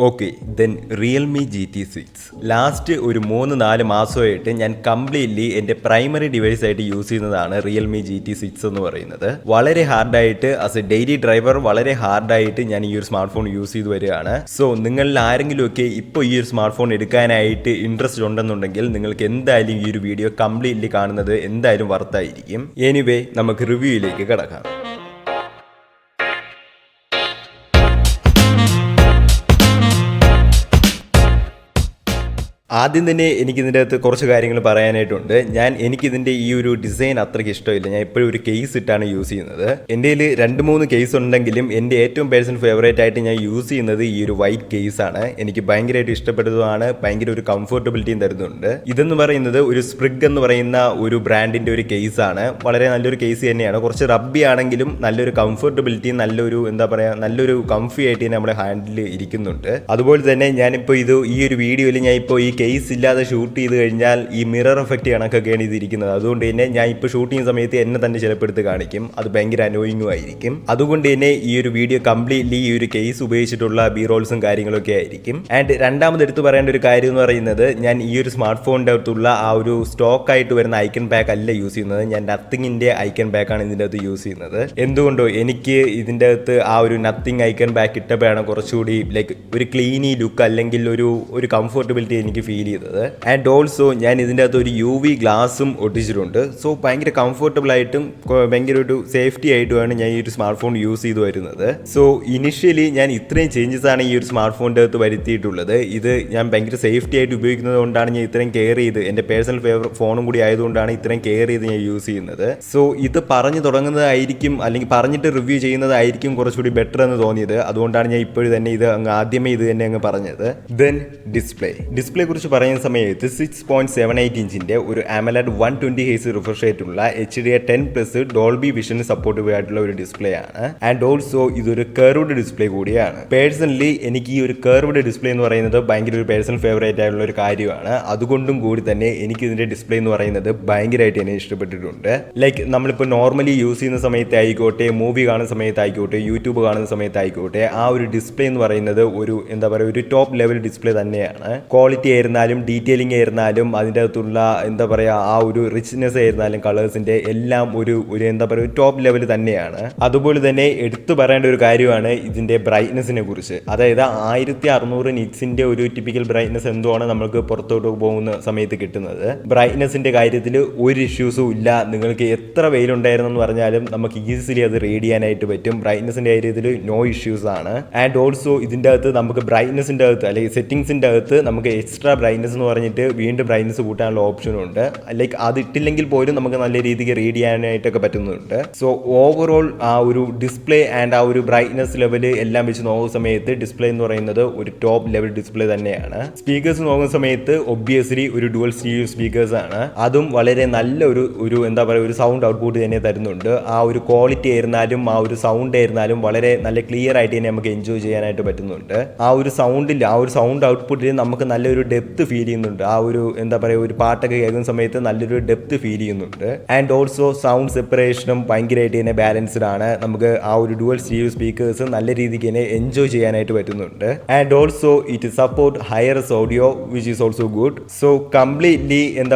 Okay then Realme GT6 last ഒരു 3-4 മാസമായിട്ട് ഞാൻ കംപ്ലീറ്റ്ലി എൻ്റെ പ്രൈമറി ഡിവൈസ് ആയിട്ട് യൂസ് ചെയ്യുന്നതാണ് റിയൽമി GT6 എന്ന് പറയുന്നത്. വളരെ ഹാർഡായിട്ട് ആസ് എ ഡെയിലി ഡ്രൈവർ വളരെ ഹാർഡായിട്ട് ഞാൻ ഈ ഒരു സ്മാർട്ട് ഫോൺ യൂസ് ചെയ്ത് വരികയാണ്. സോ നിങ്ങളിൽ ആരെങ്കിലുമൊക്കെ ഇപ്പോൾ ഈ ഒരു സ്മാർട്ട് ഫോൺ എടുക്കാനായിട്ട് ഇൻട്രസ്റ്റ് ഉണ്ടെന്നുണ്ടെങ്കിൽ നിങ്ങൾക്ക് എന്തായാലും ഈ ഒരു വീഡിയോ കംപ്ലീറ്റ്ലി കാണുന്നത് എന്തായാലും വർത്തായിരിക്കും. എനിവേ നമുക്ക് റിവ്യൂയിലേക്ക് കിടക്കാം. ആദ്യം തന്നെ എനിക്കിതിൻ്റെ അകത്ത് കുറച്ച് കാര്യങ്ങൾ പറയാനായിട്ടുണ്ട്. എനിക്കിതിൻ്റെ ഈ ഒരു ഡിസൈൻ അത്രയ്ക്ക് ഇഷ്ടമില്ല. ഞാൻ എപ്പോഴും ഒരു കേസ് ഇട്ടാണ് യൂസ് ചെയ്യുന്നത്. എൻ്റെ കയ്യിൽ 2-3 കേസ് ഉണ്ടെങ്കിലും എൻ്റെ ഏറ്റവും പേഴ്സണൽ ഫേവറേറ്റ് ആയിട്ട് ഞാൻ യൂസ് ചെയ്യുന്നത് ഈ ഒരു വൈറ്റ് കേസാണ്. എനിക്ക് ഭയങ്കരമായിട്ട് ഇഷ്ടപ്പെട്ടതുമാണ്. ഭയങ്കര ഒരു കംഫർട്ടബിലിറ്റിയും തരുന്നുണ്ട്. ഇതെന്ന് പറയുന്നത് ഒരു സ്പ്രിഗ് എന്ന് പറയുന്ന ഒരു ബ്രാൻഡിൻ്റെ ഒരു കേസാണ്. വളരെ നല്ലൊരു കേസ് തന്നെയാണ്. കുറച്ച് റബ്ബി ആണെങ്കിലും നല്ലൊരു കംഫർട്ടബിലിറ്റി, നല്ലൊരു നല്ലൊരു കംഫി ആയിട്ട് തന്നെ നമ്മുടെ ഹാൻഡിൽ ഇരിക്കുന്നുണ്ട്. അതുപോലെ തന്നെ ഞാനിപ്പോൾ ഈ ഒരു വീഡിയോയിൽ ഞാൻ ഇപ്പോൾ ഈ കേസ് ഇല്ലാതെ ഷൂട്ട് ചെയ്ത് കഴിഞ്ഞാൽ ഈ മിറർ എഫക്റ്റ് കണക്കൊക്കെയാണ് ഇതിരിക്കുന്നത്. അതുകൊണ്ട് തന്നെ ഞാൻ ഇപ്പോൾ ഷൂട്ട് ചെയ്യുന്ന സമയത്ത് എന്നെ തന്നെ ചിലപ്പോൾ എടുത്ത് കാണിക്കും. അത് ഭയങ്കര അനോയിങ്ങും ആയിരിക്കും. അതുകൊണ്ട് തന്നെ ഈ ഒരു വീഡിയോ കംപ്ലീറ്റ്ലി ഈ ഒരു കേസ് ഉപയോഗിച്ചിട്ടുള്ള ബി റോൾസും കാര്യങ്ങളൊക്കെ ആയിരിക്കും. ആൻഡ് രണ്ടാമത് എടുത്ത് പറയേണ്ട ഒരു കാര്യം എന്ന് പറയുന്നത്, ഞാൻ ഈ ഒരു സ്മാർട്ട് ഫോണിൻ്റെ അകത്തുള്ള ആ ഒരു സ്റ്റോക്ക് ആയിട്ട് വരുന്ന ഐക്കൺ പാക്ക് അല്ല യൂസ് ചെയ്യുന്നത്. ഞാൻ നത്തിങ്ങിൻ്റെ ഐക്കൺ പാക്കാണ് ഇതിൻ്റെ അകത്ത് യൂസ് ചെയ്യുന്നത്. എന്തുകൊണ്ടോ എനിക്ക് ഇതിൻ്റെ അകത്ത് ആ ഒരു നത്തിങ് ഐക്കൺ പാക്ക് ഇട്ടപ്പോഴാണ് കുറച്ചുകൂടി ലൈക്ക് ഒരു ക്ലീനി ലുക്ക് അല്ലെങ്കിൽ ഒരു കംഫർട്ടബിലിറ്റി എനിക്ക് ഫീൽ ചെയ്തത്. ആൻഡ് ഓൾസോ ഞാൻ ഇതിൻ്റെ അകത്ത് ഒരു UV ഗ്ലാസും ഒട്ടിച്ചിട്ടുണ്ട്. സോ ഭയങ്കര കംഫർട്ടബിൾ ആയിട്ടും ഭയങ്കര ഒരു സേഫ്റ്റി ആയിട്ടുമാണ് ഞാൻ ഈ ഒരു സ്മാർട്ട് ഫോൺ യൂസ് ചെയ്ത് വരുന്നത്. സോ ഇനിഷ്യലി ഞാൻ ഇത്രയും ചേഞ്ചസ് ആണ് ഈ ഒരു സ്മാർട്ട് ഫോണിൻ്റെ അകത്ത് വരുത്തിയിട്ടുള്ളത്. ഇത് ഞാൻ ഭയങ്കര സേഫ്റ്റി ആയിട്ട് ഉപയോഗിക്കുന്നത് കൊണ്ടാണ് ഞാൻ ഇത്രയും കെയർ ചെയ്ത്, എൻ്റെ പേഴ്സണൽ ഫോണും കൂടി ആയതുകൊണ്ടാണ് ഇത്രയും കെയർ ചെയ്ത് ഞാൻ യൂസ് ചെയ്യുന്നത്. സോ ഇത് പറഞ്ഞു തുടങ്ങുന്നതായിരിക്കും അല്ലെങ്കിൽ പറഞ്ഞിട്ട് റിവ്യൂ ചെയ്യുന്നതായിരിക്കും കുറച്ചുകൂടി ബെറ്റർ എന്ന് തോന്നിയത്. അതുകൊണ്ടാണ് ഞാൻ ഇപ്പോഴും തന്നെ ആദ്യമേ ഇത് തന്നെ പറഞ്ഞത്. ദെൻ ഡിസ്പ്ലേ കുറിച്ച് പറയുന്ന സമയത്ത് 6.78 ഇഞ്ചിന്റെ ഒരു AMOLED 120 Hz റിഫ്രഷ് റേറ്റുള്ള HDR10+ ഡോൾബി വിഷൻ സപ്പോർട്ടീവ് ആയിട്ടുള്ള ഒരു ഡിസ്പ്ലേ ആണ്. ആൻഡ് ഓൾസോ ഇതൊരു കർവ്ഡ് ഡിസ്പ്ലേ കൂടിയാണ്. പേഴ്സണലി എനിക്ക് ഈ ഒരു കർവ്ഡ് ഡിസ്പ്ലേ എന്ന് പറയുന്നത് ഭയങ്കര ഒരു പേഴ്സണൽ ഫേവറേറ്റ് ആയിട്ടുള്ള ഒരു കാര്യമാണ്. അതുകൊണ്ടും കൂടി തന്നെ എനിക്ക് ഇതിന്റെ ഡിസ്പ്ലേ എന്ന് പറയുന്നത് ഭയങ്കരമായിട്ട് എന്നെ ഇഷ്ടപ്പെട്ടിട്ടുണ്ട്. ലൈക്ക് നമ്മളിപ്പോൾ നോർമലി യൂസ് ചെയ്യുന്ന സമയത്ത് ആയിക്കോട്ടെ, മൂവി കാണുന്ന സമയത്ത് ആയിക്കോട്ടെ, യൂട്യൂബ് കാണുന്ന സമയത്ത് ആയിക്കോട്ടെ, ആ ഒരു ഡിസ്പ്ലേ എന്ന് പറയുന്നത് ഒരു ടോപ്പ് ലെവൽ ഡിസ്പ്ലേ തന്നെയാണ്. ക്വാളിറ്റി ആയിരുന്നാലും ഡീറ്റെയിലിംഗ് ആയിരുന്നാലും അതിൻ്റെ അകത്തുള്ള ആ ഒരു റിച്ച്നെസ് ആയിരുന്നാലും കളേഴ്സിൻ്റെ എല്ലാം ഒരു ടോപ്പ് ലെവൽ തന്നെയാണ്. അതുപോലെ തന്നെ എടുത്തു പറയേണ്ട ഒരു കാര്യമാണ് ഇതിൻ്റെ ബ്രൈറ്റ്നെസ്സിനെ കുറിച്ച്. അതായത് 1600 നിറ്റ്സിൻ്റെ ഒരു ടിപ്പിക്കൽ ബ്രൈറ്റ്നെസ് എന്തുവാണ് നമ്മൾക്ക് പുറത്തോട്ട് പോകുന്ന സമയത്ത് കിട്ടുന്നത്. ബ്രൈറ്റ്നെസ്സിൻ്റെ കാര്യത്തിൽ ഒരു ഇഷ്യൂസും ഇല്ല. നിങ്ങൾക്ക് എത്ര വെയിലുണ്ടായിരുന്നെന്ന് പറഞ്ഞാലും നമുക്ക് ഈസിലി അത് റീഡ് ചെയ്യാനായിട്ട് പറ്റും. ബ്രൈറ്റ്നെസ്സിൻ്റെ കാര്യത്തിൽ നോ ഇഷ്യൂസ് ആണ്. ആൻഡ് ഓൾസോ ഇതിൻ്റെ അകത്ത് നമുക്ക് ബ്രൈറ്റ്നെസ്സിൻ്റെ അകത്ത് അല്ലെങ്കിൽ സെറ്റിംഗ്സിൻ്റെ അകത്ത് നമുക്ക് എക്സ്ട്രാ ബ്രൈറ്റ്നെസ് എന്ന് പറഞ്ഞിട്ട് വീണ്ടും ബ്രൈറ്റ്നെസ് കൂട്ടാനുള്ള ഓപ്ഷനുണ്ട്. ലൈക്ക് അത് ഇട്ടില്ലെങ്കിൽ പോലും നമുക്ക് നല്ല രീതിക്ക് റീഡ് ചെയ്യാനായിട്ടൊക്കെ പറ്റുന്നുണ്ട്. സോ ഓവറോൾ ആ ഒരു ഡിസ്പ്ലേ ആൻഡ് ആ ഒരു ബ്രൈറ്റ്നെസ് ലെവല് എല്ലാം വെച്ച് നോക്കുന്ന സമയത്ത് ഡിസ്പ്ലേ എന്ന് പറയുന്നത് ഒരു ടോപ്പ് ലെവൽ ഡിസ്പ്ലേ തന്നെയാണ്. സ്പീക്കേഴ്സ് നോക്കുന്ന സമയത്ത് ഒബ്വിയസ്ലി ഒരു ഡുവൽ സ്റ്റീരിയോ സ്പീക്കേഴ്സ് ആണ്. അതും വളരെ നല്ല ഒരു സൗണ്ട് ഔട്ട്പുട്ട് തന്നെ തരുന്നുണ്ട്. ആ ഒരു ക്വാളിറ്റി ആയിരുന്നാലും ആ ഒരു സൗണ്ട് ആയിരുന്നാലും വളരെ നല്ല ക്ലിയർ ആയിട്ട് തന്നെ നമുക്ക് എൻജോയ് ചെയ്യാനായിട്ട് പറ്റുന്നുണ്ട്. ആ ഒരു സൗണ്ട് ഔട്ട്പുട്ടിൽ നമുക്ക് നല്ലൊരു ഡെപ്ത് ഫീൽ ചെയ്യുന്നുണ്ട്. ആ ഒരു പാട്ടൊക്കെ കേൾക്കുന്ന സമയത്ത് നല്ലൊരു ഡെപ്ത് ഫീൽ ചെയ്യുന്നുണ്ട്. ആൻഡ് ഓൾസോ സൗണ്ട് സെപ്പറേഷനും ഭയങ്കരമായിട്ട് തന്നെ ബാലൻസ്ഡ് ആണ്. നമുക്ക് ആ ഒരു ഡുവൽ സ്റ്റീരിയോ സ്പീക്കേഴ്സ് നല്ല രീതിക്ക് തന്നെ എൻജോയ് ചെയ്യാനായിട്ട് പറ്റുന്നുണ്ട്. And also it support ഹയർസ് audio which is also good. So completely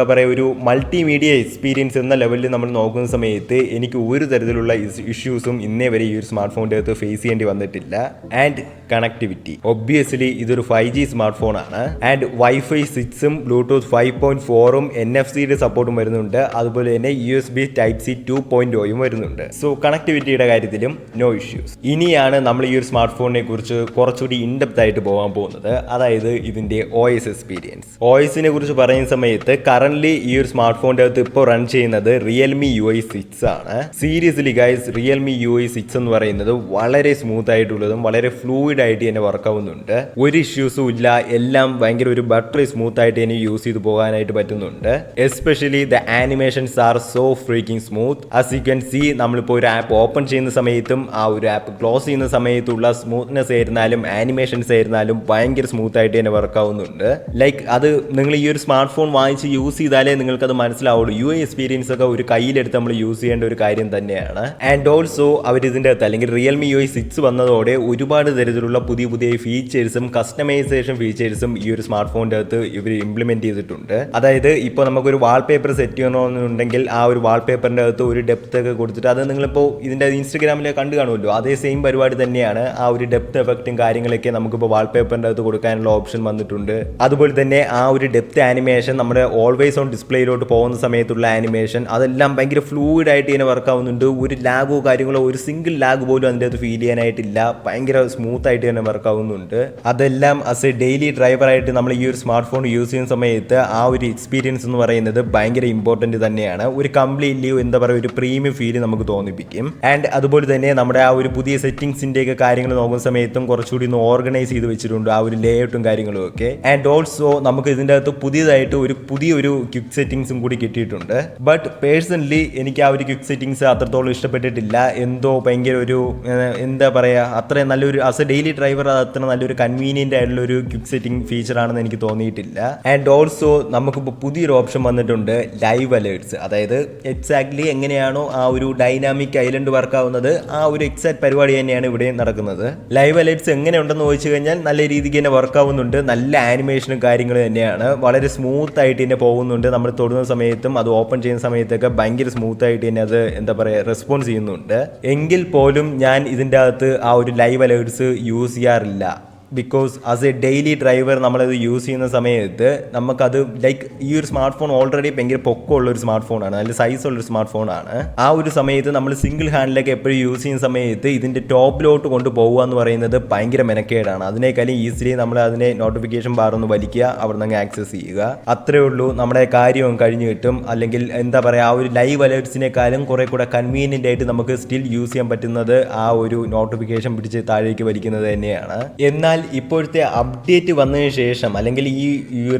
ഒരു മൾട്ടിമീഡിയ എക്സ്പീരിയൻസ് എന്ന ലെവലിൽ നമ്മൾ നോക്കുന്ന സമയത്ത് എനിക്ക് ഒരു തരത്തിലുള്ള ഇഷ്യൂസും ഇന്നേ വരെ ഈ ഒരു സ്മാർട്ട് ഫോണിൻ്റെ അകത്ത് ഫേസ് ചെയ്യേണ്ടി വന്നിട്ടില്ല. ആൻഡ് കണക്ടിവിറ്റി ഒബ്വിയസ്ലി ഇതൊരു 5G സ്മാർട്ട് ഫോണാണ്. ആൻഡ് Wi-Fi 6ഉം Bluetooth 5.4ഉം NFC-യുടെ സപ്പോർട്ടും വരുന്നുണ്ട്. അതുപോലെ തന്നെ USB Type-C 2.0യും വരുന്നുണ്ട്. സോ കണക്ടിവിറ്റിയുടെ കാര്യത്തിലും നോ ഇഷ്യൂസ്. ഇനിയാണ് നമ്മൾ ഈ ഒരു സ്മാർട്ട് ഫോണിനെ കുറിച്ച് കുറച്ചുകൂടി ഇൻഡെപ്ത് ആയിട്ട് പോകാൻ പോകുന്നത്. അതായത് ഇതിന്റെ OS എക്സ്പീരിയൻസ്. OSനെ കുറിച്ച് പറയുന്ന സമയത്ത് കറന്റ് ഈ ഒരു സ്മാർട്ട് ഫോണിന്റെ അകത്ത് ഇപ്പോൾ റൺ ചെയ്യുന്നത് Realme UI 6 ആണ്. സീരിയസ്ലി ഗൈസ്, Realme UI 6 എന്ന് പറയുന്നത് വളരെ സ്മൂത്ത് ആയിട്ടുള്ളതും വളരെ ഫ്ലൂയിഡ് ആയിട്ട് തന്നെ വർക്ക് ആവുന്നുണ്ട്. ഒരു ഇഷ്യൂസും ഇല്ല. എല്ലാം ഭയങ്കര ഒരു ബട്ടറി സ്മൂത്ത് ആയിട്ട് തന്നെ യൂസ് ചെയ്ത് പോകാനായിട്ട് പറ്റുന്നുണ്ട്. Especially the animations are so freaking smooth. As you can see, നമ്മളിപ്പോൾ ഒരു ആപ്പ് ഓപ്പൺ ചെയ്യുന്ന സമയത്തും ആ ഒരു ആപ്പ് ക്ലോസ് ചെയ്യുന്ന സമയത്തുള്ള സ്മൂത്ത്നെസ് ആയിരുന്നാലും ആനിമേഷൻസ് ആയിരുന്നാലും ഭയങ്കര സ്മൂത്ത് ആയിട്ട് തന്നെ വർക്ക് ആവുന്നുണ്ട്. ലൈക്ക് അത് നിങ്ങൾ ഈ ഒരു സ്മാർട്ട് ഫോൺ വാങ്ങിച്ച് യൂസ് ചെയ്താലേ നിങ്ങൾക്കത് മനസ്സിലാവുള്ളൂ. UI എക്സ്പീരിയൻസ് ഒക്കെ ഒരു കയ്യിലെടുത്ത് നമ്മൾ യൂസ് ചെയ്യേണ്ട ഒരു കാര്യം തന്നെയാണ്. ആൻഡ് ഓൾസോ അവർ ഇതിൻ്റെ അകത്ത് അല്ലെങ്കിൽ Realme UI 6 വന്നതോടെ ഒരുപാട് തരത്തിലുള്ള തരത്തിലുള്ള പുതിയ പുതിയ ഫീച്ചേഴ്സും കസ്റ്റമൈസേഷൻ ഫീച്ചേഴ്സും ഈ ഒരു സ്മാർട്ട് ഫോണിൻ്റെ അകത്ത് ഇവർ ഇംപ്ലിമെന്റ് ചെയ്തിട്ടുണ്ട്. അതായത് ഇപ്പോൾ നമുക്കൊരു വാൾപേപ്പർ സെറ്റ് ചെയ്യണമെന്നുണ്ടെങ്കിൽ ആ ഒരു വാൾപേപ്പറിൻ്റെ അകത്ത് ഒരു ഡെപ്ത് ഒക്കെ കൊടുത്തിട്ട് അത് നിങ്ങളിപ്പോൾ ഇതിൻ്റെ ഇൻസ്റ്റഗ്രാമിൽ കണ്ടു കാണുമല്ലോ, അതേ സെയിം പരിപാടി തന്നെയാണ്. ആ ഒരു ഡെപ്ത് എഫക്റ്റും കാര്യങ്ങളൊക്കെ നമുക്കിപ്പോൾ വാൾപേപ്പറിൻ്റെ അകത്ത് കൊടുക്കാനുള്ള ഓപ്ഷൻ വന്നിട്ടുണ്ട്. അതുപോലെ തന്നെ ആ ഒരു ഡെപ്ത് ആനിമേഷൻ നമ്മുടെ ഓൾവേസ് ഓൺ ഡിസ്പ്ലേയിലോട്ട് പോകുന്ന സമയത്തുള്ള ആനിമേഷൻ അതെല്ലാം ഭയങ്കര ഫ്ലൂയിഡ് ആയിട്ട് ഇങ്ങനെ വർക്ക് ആവുന്നുണ്ട്. ഒരു ലാഗോ കാര്യങ്ങളോ ഒരു സിംഗിൾ ലാഗ് പോലും അതിൻ്റെ അകത്ത് ഫീൽ ചെയ്യാനായിട്ടില്ല. ഭയങ്കര സ്മൂത്ത് ആയിട്ട് തന്നെ വർക്ക് ആവുന്നുണ്ട്. അതെല്ലാം ആസ് എ ഡെയിലി ഡ്രൈവറായിട്ട് നമ്മൾ ഈ ഒരു സ്മാർട്ട് ഫോൺ യൂസ് ചെയ്യുന്ന സമയത്ത് ആ ഒരു എക്സ്പീരിയൻസ് എന്ന് പറയുന്നത് ഭയങ്കര ഇമ്പോർട്ടൻറ്റ് തന്നെയാണ്. ഒരു കംപ്ലീറ്റ്ലി എന്താ പറയുക ഒരു പ്രീമിയം ഫീൽ നമുക്ക് തോന്നിപ്പിക്കും. ആൻഡ് അതുപോലെ തന്നെ നമ്മുടെ ആ ഒരു പുതിയ സെറ്റിംഗ്സിൻ്റെയൊക്കെ കാര്യങ്ങൾ നോക്കുന്ന സമയത്തും കുറച്ചുകൂടി ഒന്ന് ഓർഗനൈസ് ചെയ്ത് വെച്ചിട്ടുണ്ട് ആ ഒരു ലേഔട്ടും കാര്യങ്ങളും ഒക്കെ. ആൻഡ് ഓൾസോ നമുക്ക് ഇതിൻ്റെ അകത്ത് പുതിയതായിട്ട് പുതിയൊരു ക്വിക്ക് സെറ്റിംഗ്സും കൂടി കിട്ടിയിട്ടുണ്ട്. ബട്ട് പേഴ്സണലി എനിക്ക് ആ ഒരു ക്വിക്ക് സെറ്റിംഗ്സ് അത്രത്തോളം ഇഷ്ടപ്പെട്ടിട്ടില്ല. എന്തോ ഭയങ്കര ഒരു എന്താ പറയുക അത്ര നല്ലൊരു ആസ് എ ഡെയിലി ഡ്രൈവർ അത്ര നല്ലൊരു കൺവീനിയൻ്റ് ആയിട്ടുള്ള ഒരു ക്വിക്ക് സെറ്റിംഗ് ഫീച്ചർ ആണെന്ന് എനിക്ക് തോന്നിയിട്ടില്ല. ആൻഡ് ഓൾസോ നമുക്കിപ്പോൾ പുതിയൊരു ഓപ്ഷൻ വന്നിട്ടുണ്ട്, ലൈവ് അലേർട്സ്. അതായത് എക്സാക്ട്ലി എങ്ങനെയാണോ ആ ഒരു ഡൈനാമിക് ഐലൻഡ് വർക്ക് ആവുന്നത് ആ ഒരു എക്സാക്ട് പരിപാടി തന്നെയാണ് ഇവിടെ നടക്കുന്നത്. ലൈവ് അലേർട്സ് എങ്ങനെയുണ്ടെന്ന് ചോദിച്ചു കഴിഞ്ഞാൽ നല്ല രീതിക്ക് തന്നെ വർക്ക് ആവുന്നുണ്ട്. നല്ല ആനിമേഷനും കാര്യങ്ങളും തന്നെയാണ്. വളരെ സ്മൂത്ത് ആയിട്ട് തന്നെ പോകുന്നുണ്ട്. നമ്മൾ തൊടുന്ന സമയത്തും അത് ഓപ്പൺ ചെയ്യുന്ന സമയത്തൊക്കെ ഭയങ്കര സ്മൂത്ത് ആയിട്ട് തന്നെ അത് എന്താ പറയുക റെസ്പോൺസ് ചെയ്യുന്നുണ്ട്. എങ്കിൽ പോലും ഞാൻ ഇതിൻ്റെ അകത്ത് ആ ഒരു ലൈവ് അലേർട്സ് യൂസ് ചെയ്യാറില്ല. Because as A daily driver നമ്മളത് യൂസ് ചെയ്യുന്ന സമയത്ത് നമുക്കത് ലൈക്ക് ഈ ഒരു സ്മാർട്ട് ഫോൺ ഓൾറെഡി ഭയങ്കര പൊക്കമുള്ള ഒരു സ്മാർട്ട് ഫോണാണ്, നല്ല സൈസുള്ളൊരു സ്മാർട്ട് ഫോണാണ്. ആ ഒരു സമയത്ത് നമ്മൾ സിംഗിൾ ഹാൻഡിലൊക്കെ എപ്പോഴും യൂസ് ചെയ്യുന്ന സമയത്ത് ഇതിൻ്റെ ടോപ്പിലോട്ട് കൊണ്ടുപോകുക എന്ന് പറയുന്നത് ഭയങ്കര മെനക്കേടാണ്. അതിനേക്കാളും ഈസിലി നമ്മൾ അതിനെ നോട്ടിഫിക്കേഷൻ ബാർ ഒന്ന് വലിക്കുക, അവിടെ നിന്ന് ആക്സസ് ചെയ്യുക, അത്രേ ഉള്ളൂ. നമ്മുടെ കാര്യവും കഴിഞ്ഞ് കിട്ടും. അല്ലെങ്കിൽ എന്താ പറയുക ആ ഒരു ലൈവ് അലേർട്സിനേക്കാളും കുറെ കൂടെ കൺവീനിയൻ്റ് ആയിട്ട് നമുക്ക് സ്റ്റിൽ യൂസ് ചെയ്യാൻ പറ്റുന്നത് ആ ഒരു നോട്ടിഫിക്കേഷൻ പിടിച്ച് താഴേക്ക് വലിക്കുന്നത് തന്നെയാണ്. എന്നാൽ ഇപ്പോഴത്തെ അപ്ഡേറ്റ് വന്നതിന് ശേഷം അല്ലെങ്കിൽ ഈ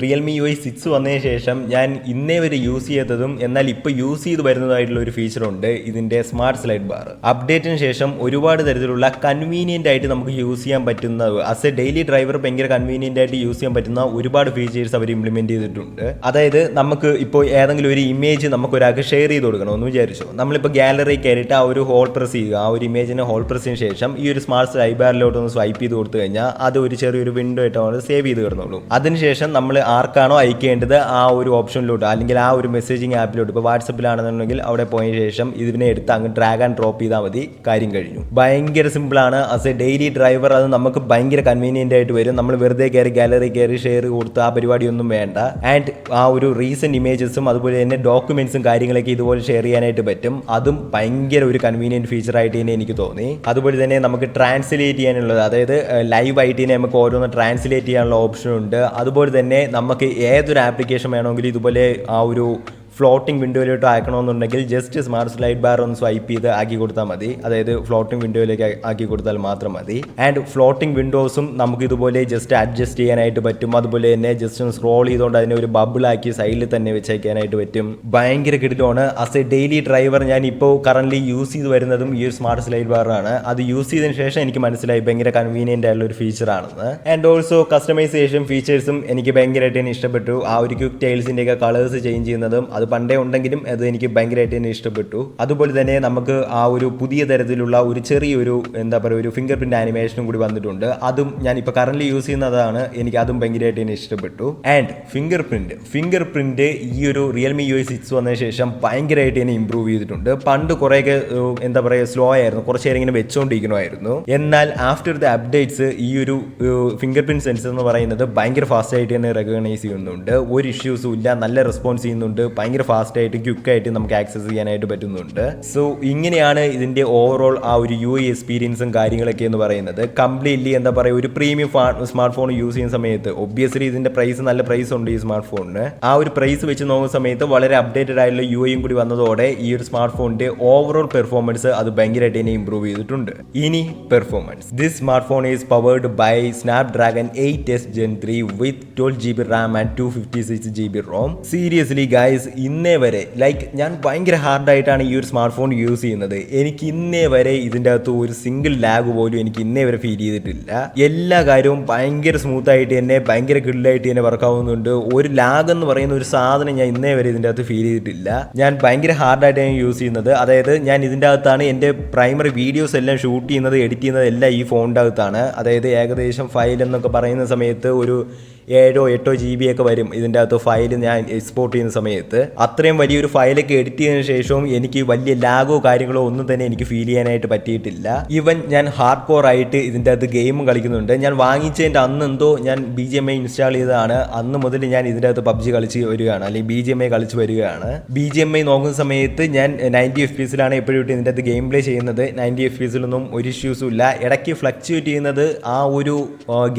റിയൽമി UI 6 വന്നതിന് ശേഷം ഞാൻ ഇന്നേ വരെ യൂസ് ചെയ്തതും എന്നാൽ ഇപ്പോൾ യൂസ് ചെയ്ത് വരുന്നതായിട്ടുള്ള ഒരു ഫീച്ചറുണ്ട്, ഇതിൻ്റെ സ്മാർട്ട് സ്ലൈഡ് ബാർ. അപ്ഡേറ്റിന് ശേഷം ഒരുപാട് തരത്തിലുള്ള കൺവീനിയൻ്റ് ആയിട്ട് നമുക്ക് യൂസ് ചെയ്യാൻ പറ്റുന്ന ആസ് എ ഡെയിലി ഡ്രൈവർ ഭയങ്കര കൺവീനിയൻ്റ് ആയിട്ട് യൂസ് ചെയ്യാൻ പറ്റുന്ന ഒരുപാട് ഫീച്ചേഴ്സ് അവർ ഇംപ്ലിമെൻറ്റ് ചെയ്തിട്ടുണ്ട്. അതായത് നമുക്ക് ഇപ്പോൾ ഏതെങ്കിലും ഒരു ഇമേജ് നമുക്ക് ഒരാൾക്ക് ഷെയർ ചെയ്ത് കൊടുക്കണമെന്ന് വിചാരിച്ചു. നമ്മളിപ്പോൾ ഗാലറി കയറിയിട്ട് ആ ഒരു ഹോൾ പ്രസ് ചെയ്യുക, ആ ഒരു ഇമേജിനെ ഹോൾ പ്രസ് ചെയ്തതിന് ശേഷം ഈ ഒരു സ്മാർട്ട് സ്ലൈഡ് ബാറിലോട്ട് ഒന്ന് സ്വൈപ്പ് ചെയ്ത് കൊടുത്തു കഴിഞ്ഞാൽ അത് ഒരു ചെറിയൊരു വിൻഡോ ആയിട്ട് സേവ് ചെയ്ത് കിടന്നുള്ളൂ. അതിനുശേഷം നമ്മൾ ആർക്കാണോ അയക്കേണ്ടത് ആ ഒരു ഓപ്ഷനിലോട്ട് അല്ലെങ്കിൽ ആ ഒരു മെസ്സേജിങ് ആപ്പിലോട്ട് ഇപ്പോൾ വാട്സപ്പിലാണെന്നുണ്ടെങ്കിൽ അവിടെ പോയതിനു ശേഷം ഇതിനെ എടുത്ത് അങ്ങ് ഡ്രാഗ് ആൻഡ് ഡ്രോപ്പ് ചെയ്താൽ മതി, കാര്യം കഴിഞ്ഞു. ഭയങ്കര സിമ്പിളാണ്. ആസ് എ ഡെയിലി ഡ്രൈവർ അത് നമുക്ക് ഭയങ്കര കൺവീനിയൻ്റ് ആയിട്ട് വരും. നമ്മൾ വെറുതെ കയറി ഗാലറി കയറി ഷെയർ കൊടുത്ത് ആ പരിപാടിയൊന്നും വേണ്ട. ആൻഡ് ആ ഒരു റീസെൻറ്റ് ഇമേജസും അതുപോലെ തന്നെ ഡോക്യുമെന്റ്സും കാര്യങ്ങളൊക്കെ ഇതുപോലെ ഷെയർ ചെയ്യാനായിട്ട് പറ്റും. അതും ഭയങ്കര ഒരു കൺവീനിയൻറ്റ് ഫീച്ചറായിട്ട് തന്നെ എനിക്ക് തോന്നി. അതുപോലെ തന്നെ നമുക്ക് ട്രാൻസ്ലേറ്റ് ചെയ്യാനുള്ളത്, അതായത് ലൈവ് ആയിട്ട് തന്നെ നമുക്ക് ഓരോന്ന് ട്രാൻസ്ലേറ്റ് ചെയ്യാനുള്ള ഓപ്ഷൻ ഉണ്ട്. അതുപോലെ തന്നെ നമുക്ക് ഏതൊരു ആപ്ലിക്കേഷൻ വേണമെങ്കിലും ഇതുപോലെ ആ ഒരു ഫ്ലോട്ടിംഗ് വിൻഡോയിലോട്ട് അയക്കണമെന്നുണ്ടെങ്കിൽ ജസ്റ്റ് സ്മാർട്ട് സ്ലൈഡ് ബാർ ഒന്ന് സ്വൈപ്പ് ചെയ്ത് ആക്കി കൊടുത്താൽ മതി. അതായത് ഫ്ലോട്ടിംഗ് വിൻഡോയിലേക്ക് ആക്കി കൊടുത്താൽ മാത്രം മതി. ആൻഡ് ഫ്ലോട്ടിംഗ് വിൻഡോസും നമുക്ക് ഇതുപോലെ ജസ്റ്റ് അഡ്ജസ്റ്റ് ചെയ്യാനായിട്ട് പറ്റും. അതുപോലെ തന്നെ ജസ്റ്റ് ഒന്ന് സ്ക്രോൾ ചെയ്തുകൊണ്ട് അതിനെ ഒരു ബബിളാക്കി സൈഡിൽ തന്നെ വെച്ചേക്കാനായിട്ട് പറ്റും. ഭയങ്കര കിടിലമാണ്. ആസ് എ ഡെയിലി ഡ്രൈവർ ഞാൻ ഇപ്പോൾ കറന്റ് യൂസ് ചെയ്ത് വരുന്നതും ഈ ഒരു സ്മാർട്ട് സ്ലൈഡ് ബാറാണ്. അത് യൂസ് ചെയ്തതിന് ശേഷം എനിക്ക് മനസ്സിലായി ഭയങ്കര കൺവീനിയൻ്റ് ആയിട്ടുള്ള ഒരു ഫീച്ചറാണെന്ന്. ആൻഡ് ഓൾസോ കസ്റ്റമൈസേഷൻ ഫീച്ചേഴ്സും എനിക്ക് ഭയങ്കരമായിട്ട് തന്നെ ഇഷ്ടപ്പെട്ടു. ആ ഒരു ക്വിക്ക് ടൈൽസിൻ്റെയൊക്കെ കളേഴ്സ് ചേഞ്ച് ചെയ്യുന്നതും അത് പണ്ടേ ഉണ്ടെങ്കിലും അത് എനിക്ക് ഭയങ്കരമായിട്ട് തന്നെ ഇഷ്ടപ്പെട്ടു. അതുപോലെ തന്നെ നമുക്ക് ആ ഒരു പുതിയ തരത്തിലുള്ള ഒരു ചെറിയൊരു എന്താ പറയുക ഒരു ഫിംഗർ പ്രിന്റ് ആനിമേഷനും കൂടി വന്നിട്ടുണ്ട്. അതും ഞാൻ ഇപ്പോൾ കറന്റ് യൂസ് ചെയ്യുന്നതാണ്. എനിക്ക് അതും ഭയങ്കരമായിട്ട് തന്നെ ഇഷ്ടപ്പെട്ടു. ആൻഡ് ഫിംഗർ പ്രിന്റ് ഈ ഒരു റിയൽമി UI 6 വന്നതിന് ശേഷം ഭയങ്കരമായിട്ട് തന്നെ ഇമ്പ്രൂവ് ചെയ്തിട്ടുണ്ട്. പണ്ട് കുറേയൊക്കെ എന്താ പറയുക സ്ലോ ആയിരുന്നു, കുറച്ച് നേരം ഇങ്ങനെ വെച്ചുകൊണ്ടിരിക്കണമായിരുന്നു. എന്നാൽ ആഫ്റ്റർ ദ അപ്ഡേറ്റ്സ് ഈ ഒരു ഫിംഗർ പ്രിന്റ് സെൻസർ എന്ന് പറയുന്നത് ഭയങ്കര ഫാസ്റ്റ് ആയിട്ട് തന്നെ റെക്കഗ്നൈസ് ചെയ്യുന്നുണ്ട്. ഒരു ഇഷ്യൂസും ഇല്ല, നല്ല റെസ്പോൺസ് ചെയ്യുന്നുണ്ട്, ഭയങ്കര ഫാസ്റ്റ് ആയിട്ട് ക്വിക്കായിട്ട് നമുക്ക് ആക്സസ് ചെയ്യാനായിട്ട് പറ്റുന്നുണ്ട്. സോ ഇങ്ങനെയാണ് ഇതിൻ്റെ ഓവറോൾ ആ ഒരു UI എക്സ്പീരിയൻസും കാര്യങ്ങളൊക്കെ എന്ന് പറയുന്നത്. കംപ്ലീറ്റ്ലി എന്താ പറയുക ഒരു പ്രീമിയം സ്മാർട്ട് ഫോൺ യൂസ് ചെയ്യുന്ന സമയത്ത് ഒബ്വിയസ്ലി ഇതിൻ്റെ പ്രൈസ് നല്ല പ്രൈസ് ഉണ്ട് ഈ സ്മാർട്ട് ഫോണിന്. ആ ഒരു പ്രൈസ് വെച്ച് നോക്കുന്ന സമയത്ത് വളരെ അപ്ഡേറ്റഡ് ആയിട്ടുള്ള UIയും കൂടി വന്നതോടെ ഈ ഒരു സ്മാർട്ട് ഫോണിൻ്റെ ഓവറോൾ പെർഫോമൻസ് അത് ഭയങ്കരമായിട്ട് തന്നെ ഇമ്പ്രൂവ് ചെയ്തിട്ടുണ്ട്. ഇനി performance. This smart phone is powered by Snapdragon 8S Gen 3 with 12GB RAM and 256GB ROM. Seriously guys ഇന്നേ വരെ ഞാൻ ഭയങ്കര ഹാർഡായിട്ടാണ് ഈ ഒരു സ്മാർട്ട് ഫോൺ യൂസ് ചെയ്യുന്നത്. എനിക്ക് ഇന്നേ വരെ ഇതിൻ്റെ അകത്ത് ഒരു സിംഗിൾ ലാഗ് പോലും എനിക്ക് ഇന്നേ വരെ ഫീൽ ചെയ്തിട്ടില്ല. എല്ലാ കാര്യവും ഭയങ്കര സ്മൂത്തായിട്ട് തന്നെ ഭയങ്കര ഗിഡിലായിട്ട് തന്നെ വർക്ക് ആവുന്നുണ്ട്. ഒരു ലാഗ് എന്ന് പറയുന്ന ഒരു സാധനം ഞാൻ ഇന്നേ വരെ ഇതിൻ്റെ അകത്ത് ഫീൽ ചെയ്തിട്ടില്ല. ഞാൻ ഭയങ്കര ഹാർഡായിട്ടാണ് യൂസ് ചെയ്യുന്നത്. അതായത് ഞാൻ ഇതിൻ്റെ അകത്താണ് എൻ്റെ പ്രൈമറി വീഡിയോസ് എല്ലാം ഷൂട്ട് ചെയ്യുന്നത്, എഡിറ്റ് ചെയ്യുന്നത് എല്ലാം ഈ ഫോണിൻ്റെ അകത്താണ്. അതായത് ഏകദേശം ഫയൽ എന്നൊക്കെ പറയുന്ന സമയത്ത് ഒരു 7-8 GB ഒക്കെ വരും ഇതിൻ്റെ അകത്ത് ഫയൽ ഞാൻ എക്സ്പോർട്ട് ചെയ്യുന്ന സമയത്ത്. അത്രയും വലിയൊരു ഫയലൊക്കെ എഡിറ്റ് ചെയ്തതിന് ശേഷവും എനിക്ക് വലിയ ലാഗോ കാര്യങ്ങളോ ഒന്നും തന്നെ എനിക്ക് ഫീൽ ചെയ്യാനായിട്ട് പറ്റിയിട്ടില്ല. ഈവൻ ഞാൻ ഹാർഡ് കോർ ആയിട്ട് ഇതിൻ്റെ അകത്ത് ഗെയിമും കളിക്കുന്നുണ്ട്. ഞാൻ വാങ്ങിച്ചതിൻ്റെ അന്നെന്തോ ഞാൻ BGMI ഇൻസ്റ്റാൾ ചെയ്തതാണ്. അന്ന് മുതൽ ഞാൻ ഇതിൻ്റെ അകത്ത് PUBG കളിച്ച് വരികയാണ്, അല്ലെങ്കിൽ BGMI കളിച്ച് വരികയാണ്. BGMI നോക്കുന്ന സമയത്ത് ഞാൻ 90 FPS എപ്പോഴും ഇതിൻ്റെ അകത്ത് ഗെയിം പ്ലേ ചെയ്യുന്നത്. 90 FPS ഒരു ഇഷ്യൂസും ഇല്ല. ഇടയ്ക്ക് ഫ്ലക്ച്വേറ്റ് ചെയ്യുന്നത് ആ ഒരു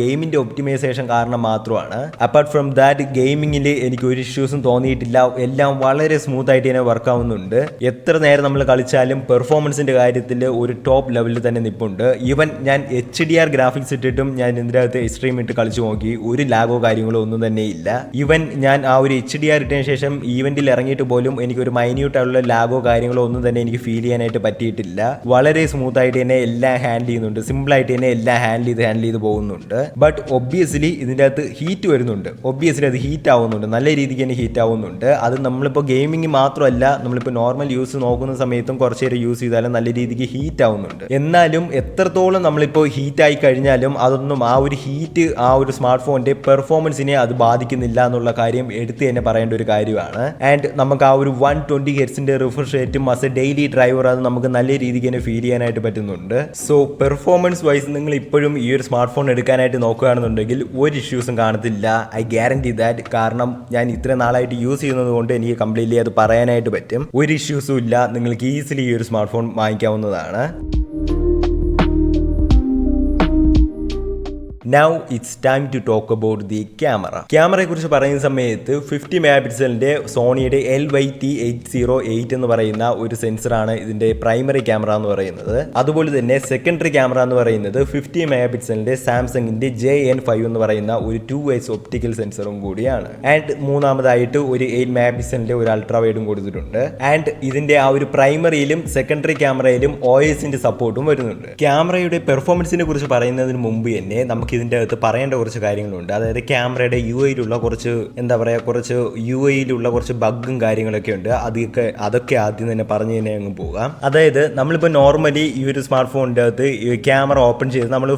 ഗെയിമിൻ്റെ ഒപ്റ്റിമൈസേഷൻ കാരണം മാത്രമാണ്. അപ്പാർട്ട് ഫ്രം ദാറ്റ് ഗെയിമിങ്ങിൽ എനിക്ക് ഒരു ഇഷ്യൂസും തോന്നിയിട്ടില്ല. എല്ലാം വളരെ സ്മൂത്ത് ആയിട്ട് തന്നെ വർക്ക് ആവുന്നുണ്ട്. എത്ര നേരം നമ്മൾ കളിച്ചാലും പെർഫോമൻസിന്റെ കാര്യത്തിൽ ഒരു ടോപ്പ് ലെവലിൽ തന്നെ നിൽപ്പുണ്ട്. ഈവൻ ഞാൻ HDR ഗ്രാഫിക്സ് ഇട്ടിട്ടും ഞാൻ ഇതിൻ്റെ അകത്ത് എക്സ്ട്രീം ഇട്ട് കളിച്ചു നോക്കി, ഒരു ലാഗോ കാര്യങ്ങളോ ഒന്നും തന്നെ ഇല്ല. ഈവൻ ഞാൻ ആ ഒരു HDR ഇട്ടതിന് ശേഷം ഈവന്റിൽ ഇറങ്ങിയിട്ട് പോലും എനിക്കൊരു മൈന്യൂട്ടായുള്ള ലാഗോ കാര്യങ്ങളോ ഒന്നും തന്നെ എനിക്ക് ഫീൽ ചെയ്യാനായിട്ട് പറ്റിയിട്ടില്ല. വളരെ സ്മൂത്ത് ആയിട്ട് തന്നെ എല്ലാം ഹാൻഡിൽ ചെയ്യുന്നുണ്ട്. സിമ്പിൾ ആയിട്ട് തന്നെ എല്ലാം ഹാൻഡിൽ ചെയ്ത് പോകുന്നുണ്ട്. ബട്ട് ഒബ്വിയസ്ലി ഇതിൻ്റെ അകത്ത് ഹീറ്റ് വരുന്നുണ്ട്. ഒബ്വിയസ്ലി അത് ഹീറ്റ് ആവുന്നുണ്ട്, നല്ല രീതിക്ക് തന്നെ ഹീറ്റ് ആവുന്നുണ്ട്. അത് നമ്മളിപ്പോൾ ഗെയിമിംഗ് മാത്രമല്ല, നമ്മളിപ്പോൾ നോർമൽ യൂസ് നോക്കുന്ന സമയത്തും കുറച്ച് നേരം യൂസ് ചെയ്താലും നല്ല രീതിക്ക് ഹീറ്റ് ആവുന്നുണ്ട്. എന്നാലും എത്രത്തോളം നമ്മളിപ്പോൾ ഹീറ്റ് ആയി കഴിഞ്ഞാലും അതൊന്നും ആ ഒരു ഹീറ്റ് ആ ഒരു സ്മാർട്ട് ഫോണിന്റെ പെർഫോമൻസിനെ അത് ബാധിക്കുന്നില്ല എന്നുള്ള കാര്യം എടുത്ത് തന്നെ പറയേണ്ട ഒരു കാര്യമാണ്. ആൻഡ് നമുക്ക് ആ ഒരു 120 Hz റിഫ്രഷ് റേറ്റും ആസ് എ ഡെയിലി ഡ്രൈവർ അത് നമുക്ക് നല്ല രീതിക്ക് തന്നെ ഫീൽ ചെയ്യാനായിട്ട് പറ്റുന്നുണ്ട്. സോ പെർഫോമൻസ് വൈസ് നിങ്ങൾ ഇപ്പോഴും ഈ ഒരു സ്മാർട്ട് ഫോൺ എടുക്കാനായിട്ട് നോക്കുകയാണെന്നുണ്ടെങ്കിൽ ഒരു ഇഷ്യൂസും കാണത്തില്ല. I guarantee that. കാരണം ഞാൻ ഇത്ര നാളായിട്ട് യൂസ് ചെയ്യുന്നത് കൊണ്ട് എനിക്ക് കംപ്ലീറ്റ്ലി അത് പറയാനായിട്ട് പറ്റും. ഒരു ഇഷ്യൂസും ഇല്ല. നിങ്ങൾക്ക് ഈസിലി ഈ ഒരു സ്മാർട്ട് ഫോൺ വാങ്ങിക്കാവുന്നതാണ്. Now it's time to talk about the camera. ക്യാമറയെ കുറിച്ച് പറയുന്ന സമയത്ത് 50 MP സോണിയുടെ LYT808 എന്ന് പറയുന്ന ഒരു സെൻസറാണ് ഇതിന്റെ പ്രൈമറി ക്യാമറ എന്ന് പറയുന്നത്. അതുപോലെ തന്നെ സെക്കൻഡറി ക്യാമറ എന്ന് പറയുന്നത് 50 MP സാംസങ്ങിന്റെ JN5 എന്ന് പറയുന്ന ഒരു 2x ഒപ്റ്റിക്കൽ സെൻസറും കൂടിയാണ്. ആൻഡ് മൂന്നാമതായിട്ട് ഒരു 8 MP ഒരു അൾട്രാ വൈഡും കൊടുത്തിട്ടുണ്ട്. ആൻഡ് ഇതിന്റെ ആ ഒരു പ്രൈമറിയിലും സെക്കൻഡറി ക്യാമറയിലും OISന്റെ സപ്പോർട്ടും വരുന്നുണ്ട്. ക്യാമറയുടെ പെർഫോമൻസിനെ കുറിച്ച് പറയുന്നതിന് മുമ്പ് തന്നെ നമുക്ക് ഇതിൻ്റെ അകത്ത് പറയേണ്ട കുറച്ച് കാര്യങ്ങളുണ്ട്. അതായത് ക്യാമറയുടെ UIയിലുള്ള കുറച്ച് കുറച്ച് ബഗ്ഗും കാര്യങ്ങളൊക്കെ ഉണ്ട്. അതൊക്കെ ആദ്യം തന്നെ പറഞ്ഞു തന്നെ അങ്ങ് പോകാം. അതായത് നമ്മളിപ്പോൾ നോർമലി ഈ ഒരു സ്മാർട്ട് ഫോണിൻ്റെ അകത്ത് ക്യാമറ ഓപ്പൺ ചെയ്ത് നമ്മൾ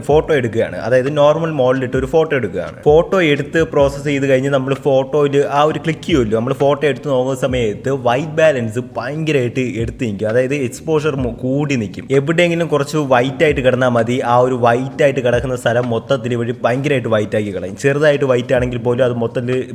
ഫോട്ടോ എടുക്കുകയാണ്. അതായത് നോർമൽ മോഡിലിട്ട് ഒരു ഫോട്ടോ എടുക്കുകയാണ്. ഫോട്ടോ എടുത്ത് പ്രോസസ്സ് ചെയ്ത് കഴിഞ്ഞ് നമ്മൾ ഫോട്ടോയിൽ ആ ഒരു ക്ലിക്ക് ചെയ്യുമല്ലോ, നമ്മൾ ഫോട്ടോ എടുത്ത് നോക്കുന്ന സമയത്ത് വൈറ്റ് ബാലൻസ് ഭയങ്കരമായിട്ട് എടുത്ത് നിൽക്കും. അതായത് എക്സ്പോഷർ കൂടി നിൽക്കും. എവിടെയെങ്കിലും കുറച്ച് വൈറ്റ് ആയിട്ട് കിടന്നാൽ മതി, ആ ഒരു വൈറ്റ് ആയിട്ട് കിടക്കുന്ന സ്ഥലം മൊത്തത്തിൽ വഴി ഭയങ്കരമായിട്ട് വൈറ്റ് ആക്കി കളയും. ചെറുതായിട്ട് വൈറ്റ് ആണെങ്കിൽ പോലും അത്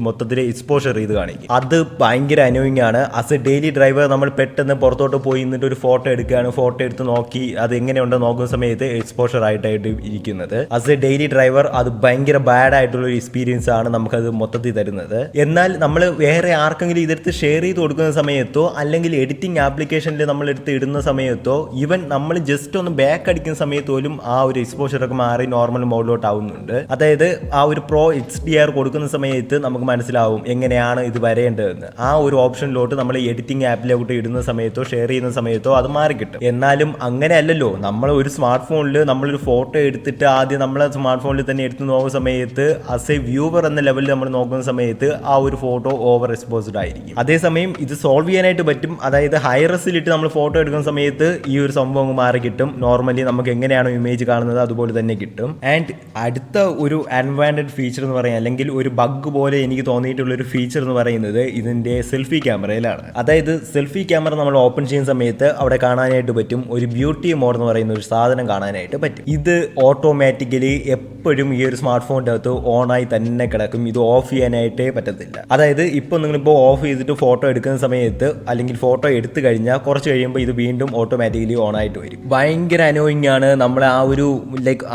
മൊത്തത്തിൽ എക്സ്പോഷർ ചെയ്ത് കാണിക്കും. അത് ഭയങ്കര അനോയിങ് ആണ്. ആസ് എ ഡെയിലി ഡ്രൈവർ നമ്മൾ പെട്ടെന്ന് പുറത്തോട്ട് പോയി നിന്നിട്ട് ഒരു ഫോട്ടോ എടുക്കുകയാണ്, ഫോട്ടോ എടുത്ത് നോക്കി അത് എങ്ങനെയുണ്ടോ നോക്കുന്ന സമയത്ത് എക്സ്പോഷർ ആയിട്ട് ഇരിക്കുന്നത്. ആസ് എ ഡെയിലി ഡ്രൈവർ അത് ഭയങ്കര ബാഡ് ആയിട്ടുള്ള ഒരു എക്സ്പീരിയൻസ് ആണ് നമുക്കത് മൊത്തത്തിൽ തരുന്നത്. എന്നാൽ നമ്മൾ വേറെ ആർക്കെങ്കിലും ഇതെടുത്ത് ഷെയർ ചെയ്ത് കൊടുക്കുന്ന സമയത്തോ അല്ലെങ്കിൽ എഡിറ്റിംഗ് ആപ്ലിക്കേഷനിൽ നമ്മൾ എടുത്ത് ഇടുന്ന സമയത്തോ ഈവൻ നമ്മൾ ജസ്റ്റ് ഒന്ന് ബാക്ക് അടിക്കുന്ന സമയത്ത് പോലും ആ ഒരു എക്സ്പോഷറൊക്കെ മാറി നോർമൽ മോഡിലോട്ട് ആവുന്നുണ്ട്. അതായത് ആ ഒരു Pro XDR കൊടുക്കുന്ന സമയത്ത് നമുക്ക് മനസ്സിലാവും എങ്ങനെയാണ് ഇത് വരേണ്ടതെന്ന്. ആ ഒരു ഓപ്ഷനിലോട്ട് നമ്മൾ എഡിറ്റിംഗ് ആപ്പിലോട്ട് ഇടുന്ന സമയത്തോ ഷെയർ ചെയ്യുന്ന സമയത്തോ അത് മാറി കിട്ടും. എന്നാലും അങ്ങനെ അല്ലല്ലോ, നമ്മൾ ഒരു സ്മാർട്ട് ഫോണിൽ നമ്മളൊരു ഫോട്ടോ എടുത്തിട്ട് ആദ്യം നമ്മളെ സ്മാർട്ട് ഫോണിൽ തന്നെ എടുത്ത് നോക്കുന്ന സമയത്ത് ആസ് എ വ്യൂവർ എന്ന ലെവലിൽ നമ്മൾ നോക്കുന്ന സമയത്ത് ആ ഒരു ഫോട്ടോ ഓവർ എക്സ്പോസ്ഡ് ആയിരിക്കും. അതേസമയം ഇത് സോൾവ് ചെയ്യാനായിട്ട് പറ്റും. അതായത് ഹൈറസിലിട്ട് നമ്മൾ ഫോട്ടോ എടുക്കുന്ന സമയത്ത് ഈ ഒരു സംഭവം മാറി കിട്ടും. നോർമലി നമുക്ക് എങ്ങനെയാണോ ഇമേജ് കാണുന്നത് അതുപോലെ തന്നെ കിട്ടും. ആൻഡ് അടുത്ത ഒരു അഡ്വാൻറ്റഡ് ഫീച്ചർ എന്ന് പറയുന്നത് അല്ലെങ്കിൽ ഒരു ബഗ് പോലെ എനിക്ക് തോന്നിയിട്ടുള്ള ഒരു ഫീച്ചർ എന്ന് പറയുന്നത് ഇതിന്റെ സെൽഫി ക്യാമറയിലാണ്. അതായത് സെൽഫി ക്യാമറ നമ്മൾ ഓപ്പൺ ചെയ്യുന്ന സമയത്ത് അവിടെ കാണാനായിട്ട് പറ്റും ഒരു ബ്യൂട്ടി മോഡ് എന്ന് പറയുന്ന ഒരു സാധനം കാണാനായിട്ട് പറ്റും. ഇത് ഓട്ടോമാറ്റിക്കലി എപ്പോഴും ഈ ഒരു സ്മാർട്ട് ഫോണിൻ്റെ അകത്ത് ഓണായി തന്നെ കിടക്കും. ഇത് ഓഫ് ചെയ്യാനായിട്ടേ പറ്റത്തില്ല. അതായത് ഇപ്പോൾ നിങ്ങളിപ്പോൾ ഓഫ് ചെയ്തിട്ട് ഫോട്ടോ എടുക്കുന്ന സമയത്ത് അല്ലെങ്കിൽ ഫോട്ടോ എടുത്തു കഴിഞ്ഞാൽ കുറച്ച് കഴിയുമ്പോൾ ഇത് വീണ്ടും ഓട്ടോമാറ്റിക്കലി ഓൺ ആയിട്ട് വരും. ഭയങ്കര അനോയിങ് ആണ്. നമ്മളെ ആ ഒരു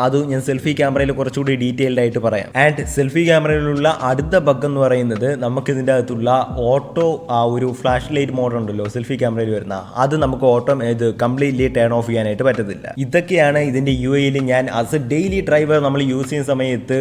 അത് ഞാൻ സെൽഫി ക്യാമറയിൽ കുറച്ചുകൂടി ഡീറ്റെയിൽഡ് ആയിട്ട് പറയാം. ആൻഡ് സെൽഫി ക്യാമറയിലുള്ള അടുത്ത ബഗ് എന്ന് പറയുന്നത് നമുക്ക് ഇതിൻ്റെ അകത്തുള്ള ഓട്ടോ ആ ഒരു ഫ്ലാഷ് ലൈറ്റ് മോഡ് ഉണ്ടല്ലോ സെൽഫി ക്യാമറയിൽ വരുന്ന, അത് നമുക്ക് കംപ്ലീറ്റ്ലി ടേൺ ഓഫ് ചെയ്യാനായിട്ട് പറ്റത്തില്ല. ഇതൊക്കെയാണ് ഇതിന്റെ UIയിൽ ഞാൻ ആസ് എ ഡെയിലി ഡ്രൈവർ നമ്മൾ യൂസ് യൂസ് ചെയ്യുന്ന സമയത്ത്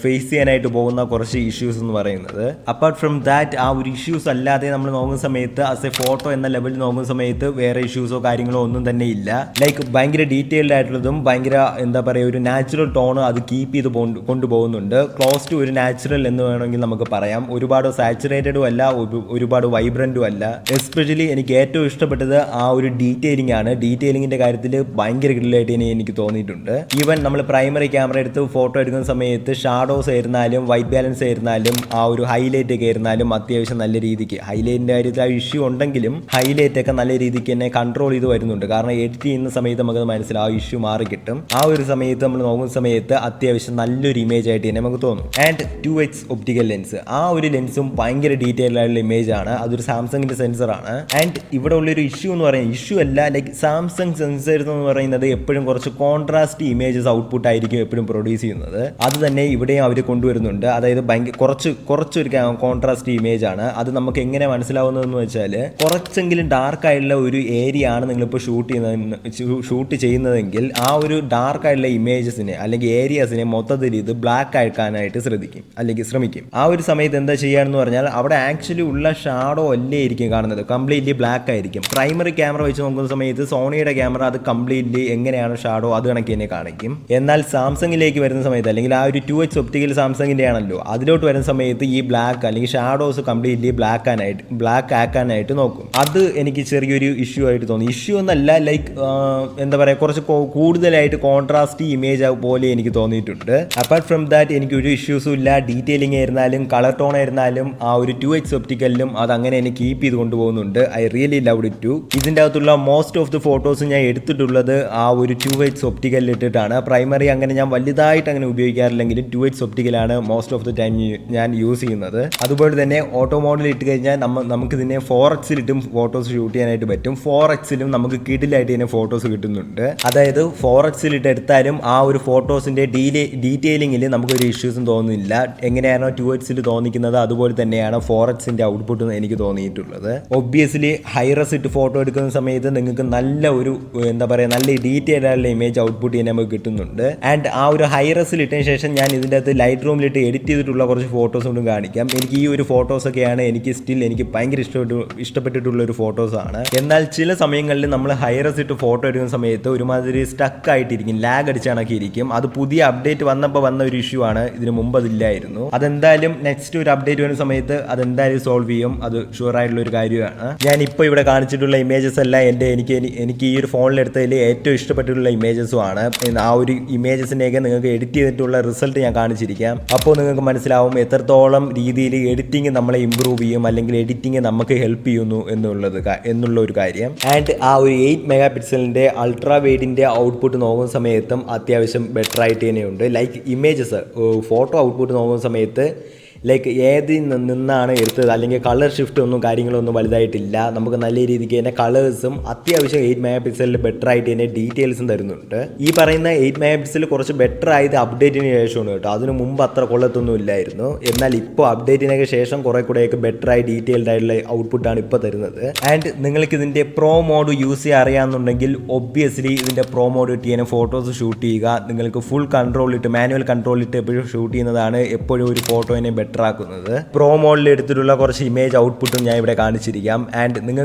ഫേസ് ചെയ്യാനായിട്ട് പോകുന്ന കുറച്ച് ഇഷ്യൂസ് എന്ന് പറയുന്നത്. അപ്പാർട്ട് ഫ്രം ദാറ്റ് ആ ഒരു ഇഷ്യൂസ് അല്ലാതെ നമ്മൾ നോക്കുന്ന സമയത്ത് ആസ് എ ഫോട്ടോ എന്ന ലെവലിൽ നോക്കുന്ന സമയത്ത് വേറെ ഇഷ്യൂസോ കാര്യങ്ങളോ ഒന്നും തന്നെ ഇല്ല. ലൈക്ക് ഭയങ്കര ഡീറ്റെയിൽഡ് ആയിട്ടുള്ളതും ഭയങ്കര എന്താ പറയുക ഒരു നാച്ചുറൽ ടോൺ അത് കീപ്പ് ചെയ്ത് കൊണ്ടുപോകുന്നുണ്ട്. ക്ലോസ് ടു ഒരു നാച്ചുറൽ എന്ന് വേണമെങ്കിൽ നമുക്ക് പറയാം. ഒരുപാട് സാച്ചുറേറ്റഡും അല്ല, ഒരുപാട് വൈബ്രൻറ്റും അല്ല. എസ്പെഷ്യലി എനിക്ക് ഏറ്റവും ഇഷ്ടപ്പെട്ടത് ആ ഒരു ഡീറ്റെയിലിംഗ് ആണ്. ഡീറ്റെയിലിംഗിൻ്റെ കാര്യത്തിൽ ഭയങ്കര ഗ്രില്ലായിട്ട് എനിക്ക് തോന്നിയിട്ടുണ്ട്. ഈവൻ നമ്മൾ പ്രൈമറി ക്യാമറ എടുത്ത് ഫോട്ടോ എടുക്കുന്ന സമയത്ത് ഷാഡോസ് ആയിരുന്നാലും വൈറ്റ് ബാലൻസ് ആയിരുന്നാലും ആ ഒരു ഹൈലൈറ്റ് ഒക്കെ ആയിരുന്നാലും അത്യാവശ്യം നല്ല രീതിക്ക് ഹൈലൈറ്റിൻ്റെ കാര്യത്തിൽ ആ ഇഷ്യൂ ഉണ്ടെങ്കിലും ഹൈലൈറ്റ് ഒക്കെ നല്ല രീതിക്ക് തന്നെ കൺട്രോൾ ചെയ്ത് വരുന്നുണ്ട്. കാരണം എഡിറ്റ് ചെയ്യുന്ന സമയത്ത് നമുക്ക് മനസ്സിലാവും ആ ഇഷ്യൂ മാറി കിട്ടും. ആ ഒരു സമയത്ത് നമ്മൾ നോക്കുന്ന സമയത്ത് അത്യാവശ്യം നല്ലൊരു ഇമേജ് ആയിട്ട് തന്നെ നമുക്ക് തോന്നും. ആൻഡ് 2x ഒപ്റ്റിക്കൽ ലെൻസ്, ആ ഒരു ലെൻസും ഭയങ്കര ഡീറ്റെയിൽ ആയിട്ടുള്ള ഇമേജ് ആണ്. അതൊരു സാംസങ്ങിന്റെ സെൻസറാണ്. ആൻഡ് ഇവിടെ ഉള്ളൊരു ഇഷ്യൂ എന്ന് പറയുന്നത് ഇഷ്യൂ അല്ല, ലൈക്ക് സാംസങ് സെൻസേഴ്സ് എന്ന് പറയുന്നത് എപ്പോഴും കുറച്ച് കോൺട്രാസ്റ്റ് ഇമേജസ് ഔട്ട്പുട്ട് ആയിരിക്കും എപ്പോഴും പ്രൊഡ്യൂസ് ചെയ്യുന്നത്. അത് തന്നെ ഇവിടെയും അവർ കൊണ്ടുവരുന്നുണ്ട്. അതായത് ഭയങ്കര കുറച്ചൊരു കോൺട്രാസ്റ്റ് ഇമേജ് ആണ്. അത് നമുക്ക് എങ്ങനെ മനസ്സിലാവുന്നതെന്ന് വെച്ചാൽ കുറച്ചെങ്കിലും ഡാർക്ക് ആയിട്ടുള്ള ഒരു ഏരിയ ആണ് നിങ്ങളിപ്പോൾ ഷൂട്ട് ചെയ്യുന്നതെങ്കിൽ ആ ഒരു ഡാർക്ക് ആയിട്ടുള്ള ഇമേജസിനെ അല്ലെങ്കിൽ ഏരിയാസിനെ മൊത്തത്തിൽ ഇത് ബ്ലാക്ക് ആക്കാനായിട്ട് ശ്രമിക്കും. ആ ഒരു സമയത്ത് എന്താ ചെയ്യാന്ന് പറഞ്ഞാൽ അവിടെ ആക്ച്വലി ഉള്ള ഷാഡോ അല്ലേ ആയിരിക്കും കാണുന്നത്, കംപ്ലീറ്റ്ലി ബ്ലാക്ക് ആയിരിക്കും. പ്രൈമറി ക്യാമറ വെച്ച് നോക്കുന്ന സമയത്ത് സോണിയുടെ ക്യാമറ അത് കംപ്ലീറ്റ്ലി എങ്ങനെയാണ് ഷാഡോ അത് കണക്ക് തന്നെ കാണിക്കും. എന്നാൽ സാംസങ്ങിലേക്ക് വരുന്ന സമയത്ത് അല്ലെങ്കിൽ ആ ഒരു 2x ഒപ്റ്റിക്കൽ സാംസങ്ങിന്റെ ആണല്ലോ, അതിലോട്ട് വരുന്ന സമയത്ത് ഈ ബ്ലാക്ക് അല്ലെങ്കിൽ ഷാഡോസ് കംപ്ലീറ്റ്ലി ബ്ലാക്ക് ആക്കാനായിട്ട് നോക്കും. അത് എനിക്ക് ചെറിയൊരു ഇഷ്യൂ ആയിട്ട് തോന്നി. ഇഷ്യൂ എന്നല്ല, ലൈക്ക് എന്താ പറയുക കുറച്ച് കൂടുതലായിട്ട് കോൺട്രാസ്റ്റ് ഇമേജ് പോലെ എനിക്ക് തോന്നിയിട്ടുണ്ട്. അപ്പാർട്ട് ഫ്രം ദാറ്റ് എനിക്ക് ഒരു ഇഷ്യൂസും ഇല്ല. ഡീറ്റെയിലിംഗ് ആയിരുന്നാലും കളർ ടോൺ ആയിരുന്നാലും ആ ഒരു 2x ഒപ്റ്റിക്കലിലും അത് അങ്ങനെ എനിക്ക് കീപ്പ് ചെയ്ത് കൊണ്ടുപോകുന്നുണ്ട്. I really love it too. ഇതിൻ്റെ അകത്തുള്ള മോസ്റ്റ് ഓഫ് ദി ഫോട്ടോസ് ഞാൻ എടുത്തിട്ടുള്ളത് ആ ഒരു 2x ഒപ്റ്റിക്കലിൽ ഇട്ടിട്ടാണ്. പ്രൈമറി അങ്ങനെ ഞാൻ വലുതായിട്ട് അങ്ങനെ ഉപയോഗിക്കാറില്ലെങ്കിലും 2x ഒപ്റ്റിക്കലാണ് മോസ്റ്റ് ഓഫ് ദി ടൈം ഞാൻ യൂസ് ചെയ്യുന്നത്. അതുപോലെ തന്നെ ഓട്ടോ മോഡിൽ ഇട്ട് കഴിഞ്ഞാൽ നമുക്ക് ഇതിനെ 4x-ലിട്ടും ഫോട്ടോസ് ഷൂട്ട് ചെയ്യാനായിട്ട് പറ്റും. 4x-ലും നമുക്ക് കിടിലായിട്ട് തന്നെ ഫോട്ടോസ് കിട്ടുന്നുണ്ട്. അതായത് 4x-ലിട്ട് എടുത്താലും ആ ഒരു ഫോട്ടോസിന്റെ ഡീറ്റെയിലിംഗിൽ നമുക്കൊരു ഇഷ്യൂസും തോന്നുന്നില്ല. എങ്ങനെയാണോ 2x-ൽ തോന്നിക്കുന്നത് അതുപോലെ തന്നെയാണ് 4x-ന്റെ ഔട്ട്പുട്ട് എനിക്ക് തോന്നിയിട്ടുള്ളത്. ഒബ്വിയസ്ലി ഹൈറസ് ഇട്ട് ഫോട്ടോ എടുക്കുന്ന സമയത്ത് നിങ്ങൾക്ക് നല്ല ഒരു എന്താ പറയുക നല്ല ഡീറ്റെയിൽ ആയിട്ടുള്ള ഇമേജ് ഔട്ട്പുട്ട് ചെയ്യാൻ നമുക്ക് കിട്ടുന്നുണ്ട്. ആൻഡ് ആ ഒരു ഹൈറസിൽ ഇട്ടതിന് ശേഷം ഞാൻ ഇതിൻ്റെ അകത്ത് ലൈറ്റ് റൂമിലിട്ട് എഡിറ്റ് ചെയ്തിട്ടുള്ള കുറച്ച് ഫോട്ടോസ് കൊണ്ടും കാണിക്കാം. എനിക്ക് ഈ ഒരു ഫോട്ടോസൊക്കെയാണ് എനിക്ക് ഭയങ്കര ഇഷ്ടപ്പെട്ടിട്ടുള്ള ഒരു ഫോട്ടോസാണ്. എന്നാൽ ചില സമയങ്ങളിൽ നമ്മൾ ഹൈറസ് ഇട്ട് ഫോട്ടോ എടുക്കുന്ന സമയത്ത് ഒരുമാതിരി സ്റ്റക്ക് ആയിട്ടിരിക്കും, ലാഗ് അടിച്ച കണക്കി ഇരിക്കും. അത് പുതിയ അപ്ഡേറ്റ് വന്നപ്പോൾ വന്ന ഒരു ഇഷ്യൂ ആണ്. ഇതിന് മുമ്പ് അതില്ലായിരുന്നു. അതെന്തായാലും നെക്സ്റ്റ് ഒരു അപ്ഡേറ്റ് വരുന്ന സമയത്ത് അതെന്തായാലും സോൾവ് ചെയ്യും. അത് ഷുവർ ആയിട്ടുള്ള ഒരു കാര്യമാണ്. ഞാൻ ഇപ്പോൾ ഇവിടെ കാണിച്ചിട്ടുള്ള ഇമേജസ് എല്ലാം എനിക്ക് ഈ ഒരു ഫോണിലെടുത്തതിൽ ഏറ്റവും ഇഷ്ടപ്പെട്ടിട്ടുള്ള ഇമേജസും ആണ്. ആ ഒരു ഇമേജസിനെയൊക്കെ നിങ്ങൾക്ക് എഡിറ്റ് ചെയ്തിട്ടുള്ള റിസൾട്ട് ഞാൻ കാണിച്ചിരിക്കാം. അപ്പോൾ നിങ്ങൾക്ക് മനസ്സിലാവും എത്രത്തോളം രീതിയിൽ എഡിറ്റിംഗ് നമ്മളെ ഇമ്പ്രൂവ് ചെയ്യും അല്ലെങ്കിൽ എഡിറ്റിംഗ് നമുക്ക് ഹെൽപ്പ് ചെയ്യുന്നു എന്നുള്ള ഒരു കാര്യം. ആൻഡ് ആ ഒരു 8 മെഗാ പിക്സലിൻ്റെ അൾട്രാ വൈഡിൻ്റെ ഔട്ട്പുട്ട് നോക്കുന്ന സമയത്തും അത്യാവശ്യം ബെറ്റർ ആയിട്ട് തന്നെയുണ്ട്. ലൈക്ക് ഇമേജസ് ഫോട്ടോ ഔട്ട്പുട്ട് നോക്കുന്ന സമയത്ത് ലൈക്ക് ഏതിൽ നിന്നാണ് എടുത്തത് അല്ലെങ്കിൽ കളർ ഷിഫ്റ്റ് ഒന്നും കാര്യങ്ങളൊന്നും വലുതായിട്ടില്ല. നമുക്ക് നല്ല രീതിക്ക് തന്നെ കളേഴ്സും അത്യാവശ്യം 8 മെഗാ പിക്സലിൽ ബെറ്റർ ആയിട്ട് തന്നെ ഡീറ്റെയിൽസും തരുന്നുണ്ട്. ഈ പറയുന്ന 8 മെഗാ പിക്സൽ കുറച്ച് ബെറ്റർ ആയത് അപ്ഡേറ്റിന് ശേഷമാണ് കേട്ടോ. അതിന് മുമ്പ് അത്ര കൊള്ളത്തൊന്നും ഇല്ലായിരുന്നു. എന്നാൽ ഇപ്പോൾ അപ്ഡേറ്റിനൊക്കെ ശേഷം കുറെ കൂടെയൊക്കെ ബെറ്റർ ആയി ഡീറ്റെയിൽഡ് ആയിട്ടുള്ള ഔട്ട്പുട്ടാണ് ഇപ്പോൾ തരുന്നത്. ആൻഡ് നിങ്ങൾക്ക് ഇതിൻ്റെ പ്രോ മോഡ് യൂസ് ചെയ്യാൻ അറിയാമെന്നുണ്ടെങ്കിൽ ഒബ്വിയസ്ലി ഇതിൻ്റെ പ്രോ മോഡ് ഇട്ട് തന്നെ ഫോട്ടോസ് ഷൂട്ട് ചെയ്യുക. നിങ്ങൾക്ക് ഫുൾ കൺട്രോൾ ഇട്ട് മാനുവൽ കൺട്രോൾ ഇട്ട് എപ്പോഴും ഷൂട്ട് ചെയ്യുന്നതാണ് എപ്പോഴും ഒരു ഫോട്ടോനെ ബെറ്റർ ആക്കുന്നത്. പ്രോ മോഡിൽ എടുത്തിട്ടുള്ള കുറച്ച് ഇമേജ് ഔട്ട്പുട്ടും ഞാൻ ഇവിടെ കാണിച്ചിരിക്കാം. ആൻഡ്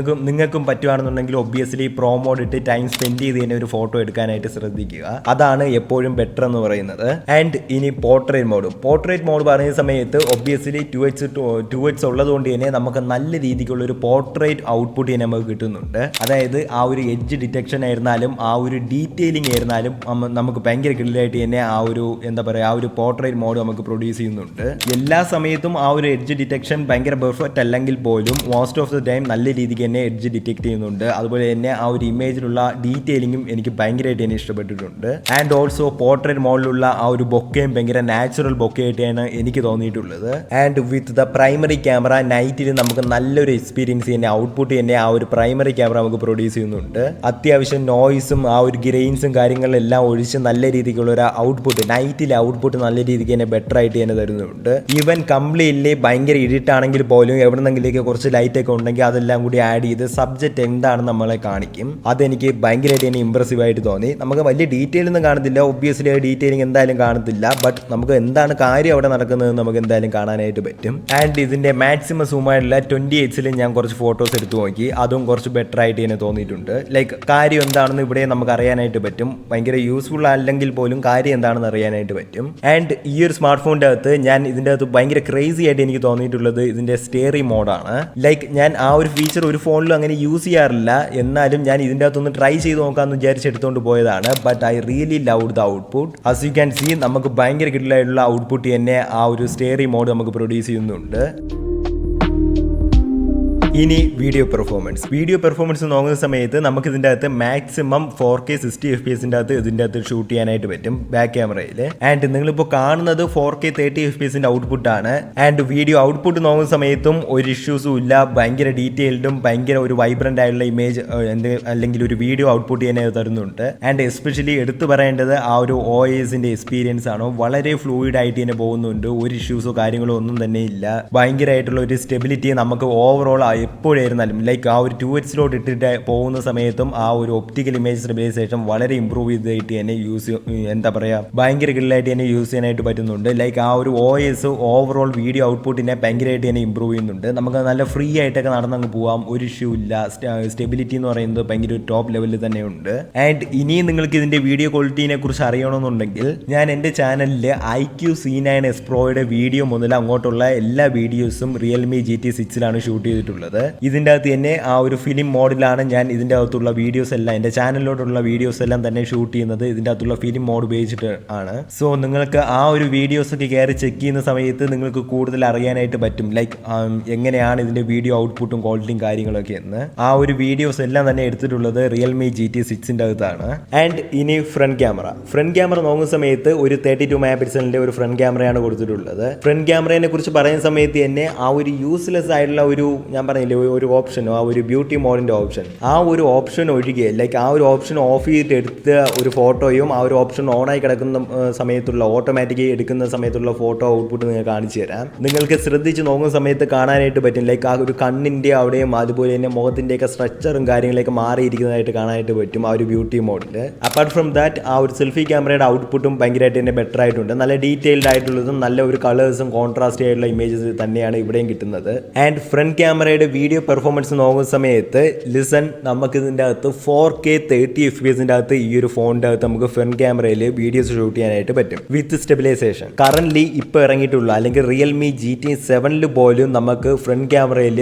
നിങ്ങൾക്കും പറ്റുവാണെന്നുണ്ടെങ്കിൽ ഒബ്വിയസ്ലി പ്രോ മോഡ് ഇട്ട് ടൈം സ്പെൻഡ് ചെയ്ത് തന്നെ ഒരു ഫോട്ടോ എടുക്കാനായിട്ട് ശ്രദ്ധിക്കുക. അതാണ് എപ്പോഴും ബെറ്റർ എന്ന് പറയുന്നത്. ആൻഡ് ഇനി പോർട്രേറ്റ് മോഡ് പറയുന്ന സമയത്ത് ഒബ്വിയസ്ലി 2x ഉള്ളതുകൊണ്ട് തന്നെ നമുക്ക് നല്ല രീതിക്കുള്ള ഒരു പോർട്രേറ്റ് ഔട്ട്പുട്ട് തന്നെ നമുക്ക് കിട്ടുന്നുണ്ട്. അതായത് ആ ഒരു എഡ്ജ് ഡിറ്റക്ഷൻ ആയിരുന്നാലും ആ ഒരു ഡീറ്റെയിലിംഗ് ആയിരുന്നാലും നമുക്ക് ഭയങ്കര ക്ലിയറായിട്ട് തന്നെ ആ ഒരു എന്താ പറയുക ആ ഒരു പോർട്രേറ്റ് മോഡ് നമുക്ക് പ്രൊഡ്യൂസ് ചെയ്യുന്നുണ്ട്. എല്ലാ സമയത്തും ആ ഒരു എഡ്ജ് ഡിറ്റക്ഷൻ ഭയങ്കര പെർഫെക്റ്റ് അല്ലെങ്കിൽ പോലും മോസ്റ്റ് ഓഫ് ദി ടൈം നല്ല രീതിക്ക് തന്നെ എഡ്ജ് ഡിറ്റക്ട് ചെയ്യുന്നുണ്ട്. അതുപോലെ തന്നെ ആ ഒരു ഇമേജിലുള്ള ഡീറ്റെയിലിംഗും എനിക്ക് ഭയങ്കരമായിട്ട് തന്നെ ഇഷ്ടപ്പെട്ടിട്ടുണ്ട്. ആൻഡ് ഓൾസോ പോർട്രേറ്റ് മോഡിലുള്ള ആ ഒരു ബൊക്കയും ഭയങ്കര നാച്ചുറൽ ബൊക്കയായിട്ടാണ് എനിക്ക് തോന്നിയിട്ടുള്ളത്. And with the primary camera നൈറ്റിൽ നമുക്ക് നല്ലൊരു എക്സ്പീരിയൻസ് തന്നെ ഔട്ട്പുട്ട് തന്നെ ആ ഒരു പ്രൈമറി ക്യാമറ നമുക്ക് പ്രൊഡ്യൂസ് ചെയ്യുന്നുണ്ട്. അത്യാവശ്യം നോയ്സും ആ ഒരു ഗ്രെയിൻസും കാര്യങ്ങളെല്ലാം ഒഴിച്ച് നല്ല രീതിക്കുള്ള ഒരു ഔട്ട്പുട്ട് നൈറ്റിലെ ഔട്ട്പുട്ട് നല്ല രീതിക്ക് തന്നെ ബെറ്റർ ആയിട്ട് തന്നെ തരുന്നുണ്ട്. ഈവൻ കംപ്ലീറ്റ്ലി ഭയങ്കര ഇരുട്ടാണെങ്കിൽ പോലും എവിടെന്നെങ്കിലേക്ക് കുറച്ച് ലൈറ്റ് ഒക്കെ ഉണ്ടെങ്കിൽ അതെല്ലാം കൂടി ആഡ് ചെയ്ത് സബ്ജക്റ്റ് എന്താണെന്ന് നമ്മളെ കാണിക്കും. അതെനിക്ക് ഭയങ്കരമായിട്ട് തന്നെ ഇമ്പ്രസീവ് ആയിട്ട് തോന്നി. നമുക്ക് വലിയ ഡീറ്റെയിൽ ഒന്നും കാണത്തില്ല, ഒബ്വിയസ്ലി ഡീറ്റെയിലിംഗ് എന്തായാലും കാണത്തില്ല, ബട്ട് നമുക്ക് എന്താണ് കാര്യം അവിടെ നടക്കുന്നത് നമുക്ക് എന്തായാലും കാണാനായിട്ട് പറ്റും. ആൻഡ് ഇതിന്റെ മാക്സിമം സൂമായിട്ടുള്ള 20x ഞാൻ കുറച്ച് ഫോട്ടോസ് എടുത്തു നോക്കി, അതും കുറച്ച് ബെറ്റർ ആയിട്ട് തന്നെ തോന്നിയിട്ടുണ്ട്. ലൈക്ക് കാര്യം എന്താണെന്ന് ഇവിടെ നമുക്ക് അറിയാനായിട്ട് പറ്റും. ഭയങ്കര യൂസ്ഫുൾ അല്ലെങ്കിൽ പോലും കാര്യം എന്താണെന്ന് അറിയാനായിട്ട് പറ്റും. ആൻഡ് ഈ ഒരു സ്മാർട്ട് ഫോണിന്റെ അകത്ത് ഞാൻ ഇതിന്റെ അകത്ത് ഭയങ്കര ക്രേസി ആയിട്ട് എനിക്ക് തോന്നിയിട്ടുള്ളത് ഇതിന്റെ സ്റ്റേറി മോഡാണ്. ലൈക്ക് ഞാൻ ആ ഒരു ഫീച്ചർ ഒരു ഫോണിലും അങ്ങനെ യൂസ് ചെയ്യാറില്ല, എന്നാലും ഞാൻ ഇതിന്റെ അകത്തൊന്ന് ട്രൈ ചെയ്ത് നോക്കാമെന്ന് വിചാരിച്ചെടുത്തുകൊണ്ട് പോയതാണ്. But I really love the output. As you can see നമുക്ക് ഭയങ്കര കിടിലായിട്ടുള്ള ഔട്ട്പുട്ട് തന്നെ ആ ഒരു സ്റ്റേറി മോഡ് നമുക്ക് പ്രൊഡ്യൂസ് ചെയ്യുന്നുണ്ട്. ഇനി വീഡിയോ പെർഫോമൻസ് നോക്കുന്ന സമയത്ത് നമുക്ക് ഇതിൻ്റെ അകത്ത് മാക്സിമം 4K 60 FPS ഇതിൻ്റെ അകത്ത് ഷൂട്ട് ചെയ്യാനായിട്ട് പറ്റും ബാക്ക് ക്യാമറയിൽ. ആൻഡ് നിങ്ങളിപ്പോൾ കാണുന്നത് 4K 30 FPS ഔട്ട്പുട്ടാണ്. ആൻഡ് വീഡിയോ ഔട്ട്പുട്ട് നോക്കുന്ന സമയത്തും ഒരു ഇഷ്യൂസും ഇല്ല. ഭയങ്കര ഡീറ്റെയിൽഡും ഭയങ്കര ഒരു വൈബ്രന്റ് ആയിട്ടുള്ള ഇമേജ് അല്ലെങ്കിൽ ഒരു വീഡിയോ ഔട്ട്പുട്ട് തന്നെ തരുന്നുണ്ട്. ആൻഡ് എസ്പെഷ്യലി എടുത്തു പറയേണ്ടത് ആ ഒരു OISന്റെ എക്സ്പീരിയൻസ് ആണ്. വളരെ ഫ്ലൂയിഡ് ആയിട്ട് തന്നെ പോകുന്നുണ്ട്. ഒരു ഇഷ്യൂസോ കാര്യങ്ങളോ ഒന്നും തന്നെ ഇല്ല. ഭയങ്കരമായിട്ടുള്ള ഒരു സ്റ്റെബിലിറ്റി നമുക്ക് ഓവറോൾ എപ്പോഴായിരുന്നാലും ലൈക്ക് ആ ഒരു 2x ഇട്ടിട്ട് പോകുന്ന സമയത്തും ആ ഒരു ഒപ്റ്റിക്കൽ ഇമേജ് സ്റ്റെബിലൈസേഷൻ വളരെ ഇമ്പ്രൂവ് ചെയ്തിട്ട് തന്നെ ഭയങ്കര കിടിലായിട്ട് തന്നെ യൂസ് ചെയ്യാനായിട്ട് പറ്റുന്നുണ്ട്. ലൈക്ക് ആ ഒരു OS ഓവറോൾ വീഡിയോ ഔട്ട്പുട്ടിനെ ഭയങ്കരമായിട്ട് തന്നെ ഇമ്പ്രൂവ് ചെയ്യുന്നുണ്ട്. നമുക്ക് നല്ല ഫ്രീ ആയിട്ടൊക്കെ നടന്നങ്ങ് പോവാം, ഒരു ഇഷ്യൂ ഇല്ല. സ്റ്റെബിലിറ്റി എന്ന് പറയുന്നത് ഭയങ്കര ഒരു ടോപ്പ് ലെവലിൽ തന്നെയുണ്ട്. ആൻഡ് ഇനിയും നിങ്ങൾക്ക് ഇതിന്റെ വീഡിയോ ക്വാളിറ്റിനെ കുറിച്ച് അറിയണമെന്നുണ്ടെങ്കിൽ ഞാൻ എൻ്റെ ചാനലിൽ IQ C9s Proയുടെ വീഡിയോ മുതൽ അങ്ങോട്ടുള്ള എല്ലാ വീഡിയോസും Realme GT6 ഷൂട്ട് ചെയ്തിട്ടുള്ളത്. ഇതിൻ്റെ അകത്ത് തന്നെ ആ ഒരു ഫിലിം മോഡിലാണ് ഞാൻ ഇതിൻ്റെ അകത്തുള്ള വീഡിയോസ് എല്ലാം, എൻ്റെ ചാനലിലോട്ടുള്ള വീഡിയോസ് എല്ലാം തന്നെ ഷൂട്ട് ചെയ്യുന്നത് ഇതിൻ്റെ അകത്തുള്ള ഫിലിം മോഡ് ഉപയോഗിച്ചിട്ട് ആണ്. സോ നിങ്ങൾക്ക് ആ ഒരു വീഡിയോസ് ഒക്കെ കയറി ചെക്ക് ചെയ്യുന്ന സമയത്ത് നിങ്ങൾക്ക് കൂടുതൽ അറിയാനായിട്ട് പറ്റും ലൈക്ക് എങ്ങനെയാണ് ഇതിൻ്റെ വീഡിയോ ഔട്ട്പുട്ടും ക്വാളിറ്റിയും കാര്യങ്ങളൊക്കെ എന്ന്. ആ ഒരു വീഡിയോസ് എല്ലാം തന്നെ എടുത്തിട്ടുള്ളത് Realme GT6 അകത്താണ്. ആൻഡ് ഇനി ഫ്രണ്ട് ക്യാമറ നോക്കുന്ന സമയത്ത് ഒരു 32 MP ഒരു ഫ്രണ്ട് ക്യാമറയാണ് കൊടുത്തിട്ടുള്ളത്. ഫ്രണ്ട് ക്യാമറയെ കുറിച്ച് പറയുന്ന സമയത്ത് തന്നെ ആ ഒരു യൂസ്ലെസ് ആയിട്ടുള്ള ഒരു ഞാൻ പറഞ്ഞില്ലേ ഒരു ഓപ്ഷനോ ആ ഒരു ബ്യൂട്ടി മോഡിന്റെ ഓപ്ഷൻ, ആ ഒരു ഓപ്ഷൻ ഒഴികെ ലൈക്ക് ആ ഒരു ഓപ്ഷൻ ഓഫ് ചെയ്തിട്ട് എടുത്ത ഒരു ഫോട്ടോയും ആ ഒരു ഓപ്ഷൻ ഓണായി കിടക്കുന്ന സമയത്തുള്ള ഓട്ടോമാറ്റിക്കലി എടുക്കുന്ന സമയത്തുള്ള ഫോട്ടോ ഔട്ട്പുട്ട് നിങ്ങൾക്ക് കാണിച്ചു തരാം. നിങ്ങൾക്ക് ശ്രദ്ധിച്ച് നോക്കുന്ന സമയത്ത് കാണാനായിട്ട് പറ്റും ലൈക്ക് ആ ഒരു കണ്ണിന്റെ അവിടെയും അതുപോലെ തന്നെ മുഖത്തിന്റെയൊക്കെ സ്ട്രക്ചറും കാര്യങ്ങളൊക്കെ മാറിയിരിക്കുന്നതായിട്ട് കാണാനായിട്ട് പറ്റും ആ ഒരു ബ്യൂട്ടി മോഡിൽ. അപ്പാർട്ട് ഫ്രം ദാറ്റ് ആ ഒരു സെൽഫി ക്യാമറയുടെ ഔട്ട്പുട്ടും ഭയങ്കരമായിട്ട് തന്നെ ബെറ്റർ ആയിട്ടുണ്ട്. നല്ല ഡീറ്റെയിൽഡ് ആയിട്ടുള്ളതും നല്ല ഒരു കളേഴ്സും കോൺട്രാസ്റ്റ് ആയിട്ടുള്ള ഇമേജസ് തന്നെയാണ് ഇവിടെയും കിട്ടുന്നത്. ആൻഡ് ഫ്രണ്ട് ക്യാമറയുടെ വീഡിയോ പെർഫോമൻസ് നോക്കുന്ന സമയത്ത് നമുക്ക് ഇതിൻ്റെ അകത്ത് 4K 30 FPS അകത്ത് ഈ ഒരു ഫോണിൻ്റെ അകത്ത് നമുക്ക് ഫ്രണ്ട് ക്യാമറയിൽ വീഡിയോസ് ഷൂട്ട് ചെയ്യാനായിട്ട് പറ്റും വിത്ത് സ്റ്റെബിലൈസേഷൻ. കറന്റ് ഇപ്പോൾ ഇറങ്ങിയിട്ടുള്ള അല്ലെങ്കിൽ Realme GT7 പോലും നമുക്ക് ഫ്രണ്ട് ക്യാമറയിൽ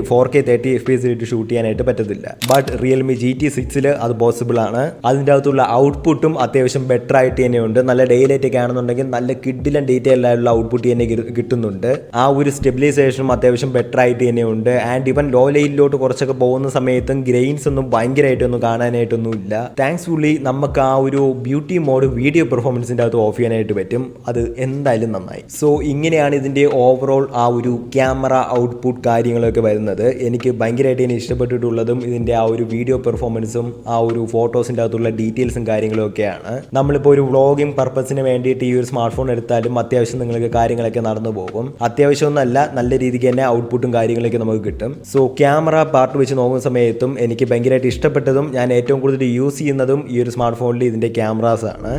4K 30 FPS ഇട്ട് ഷൂട്ട് ചെയ്യാനായിട്ട് പറ്റത്തില്ല. ബട്ട് Realme GT6 അത് പോസിബിൾ ആണ്. അതിൻ്റെ അകത്തുള്ള ഔട്ട്പുട്ടും അത്യാവശ്യം ബെറ്റർ ആയിട്ട് തന്നെയുണ്ട്. നല്ല ഡെയിലൈറ്റ് ഒക്കെ ആണെന്നുണ്ടെങ്കിൽ നല്ല കിഡിലും ഡീറ്റെയിൽ ആയിട്ടുള്ള ഔട്ട്പുട്ട് തന്നെ കിട്ടുന്നുണ്ട്. ആ ഒരു സ്റ്റെബിലൈസേഷനും അത്യാവശ്യം ബെറ്റർ ആയിട്ട് തന്നെയുണ്ട്. ആൻഡ് ഇവൻ ലോ ലൈറ്റിലോട്ട് കുറച്ചൊക്കെ പോകുന്ന സമയത്തും ഗ്രെയിൻസ് ഒന്നും ഭയങ്കരമായിട്ടൊന്നും കാണാനായിട്ടൊന്നും ഇല്ല. താങ്ക്സ്ഫുള്ളി നമുക്ക് ആ ഒരു ബ്യൂട്ടി മോഡ് വീഡിയോ പെർഫോമൻസിൻ്റെ അകത്ത് ഓഫ് ചെയ്യാനായിട്ട് പറ്റും. അത് എന്തായാലും നന്നായി. സോ ഇങ്ങനെയാണ് ഇതിൻ്റെ ഓവറോൾ ആ ഒരു ക്യാമറ ഔട്ട്പുട്ട് കാര്യങ്ങളൊക്കെ വരുന്നത്. എനിക്ക് ഭയങ്കരമായിട്ട് എനിക്ക് ഇഷ്ടപ്പെട്ടിട്ടുള്ളതും ഇതിൻ്റെ ആ ഒരു വീഡിയോ പെർഫോമൻസും ആ ഒരു ഫോട്ടോസിൻ്റെ അകത്തുള്ള ഡീറ്റെയിൽസും കാര്യങ്ങളും ഒക്കെയാണ്. നമ്മളിപ്പോൾ ഒരു വ്ളോഗിംഗ് പർപ്പസിന് വേണ്ടിയിട്ട് ഈ ഒരു സ്മാർട്ട് ഫോൺ എടുത്താലും അത്യാവശ്യം നിങ്ങൾക്ക് കാര്യങ്ങളൊക്കെ നടന്നു പോകും. അത്യാവശ്യമൊന്നുമല്ല, നല്ല രീതിക്ക് തന്നെ ഔട്ട്പുട്ടും കാര്യങ്ങളൊക്കെ നമുക്ക് കിട്ടും. സോ ക്യാമറ പാർട്ട് വെച്ച് നോക്കുന്ന സമയത്തും എനിക്ക് ഭയങ്കരമായിട്ട് ഇഷ്ടപ്പെട്ടതും ഞാൻ ഏറ്റവും കൂടുതൽ യൂസ് ചെയ്യുന്നതും ഈ ഒരു സ്മാർട്ട് ഫോണിൽ ഇതിൻ്റെ ക്യാമറാസ് ആണ്.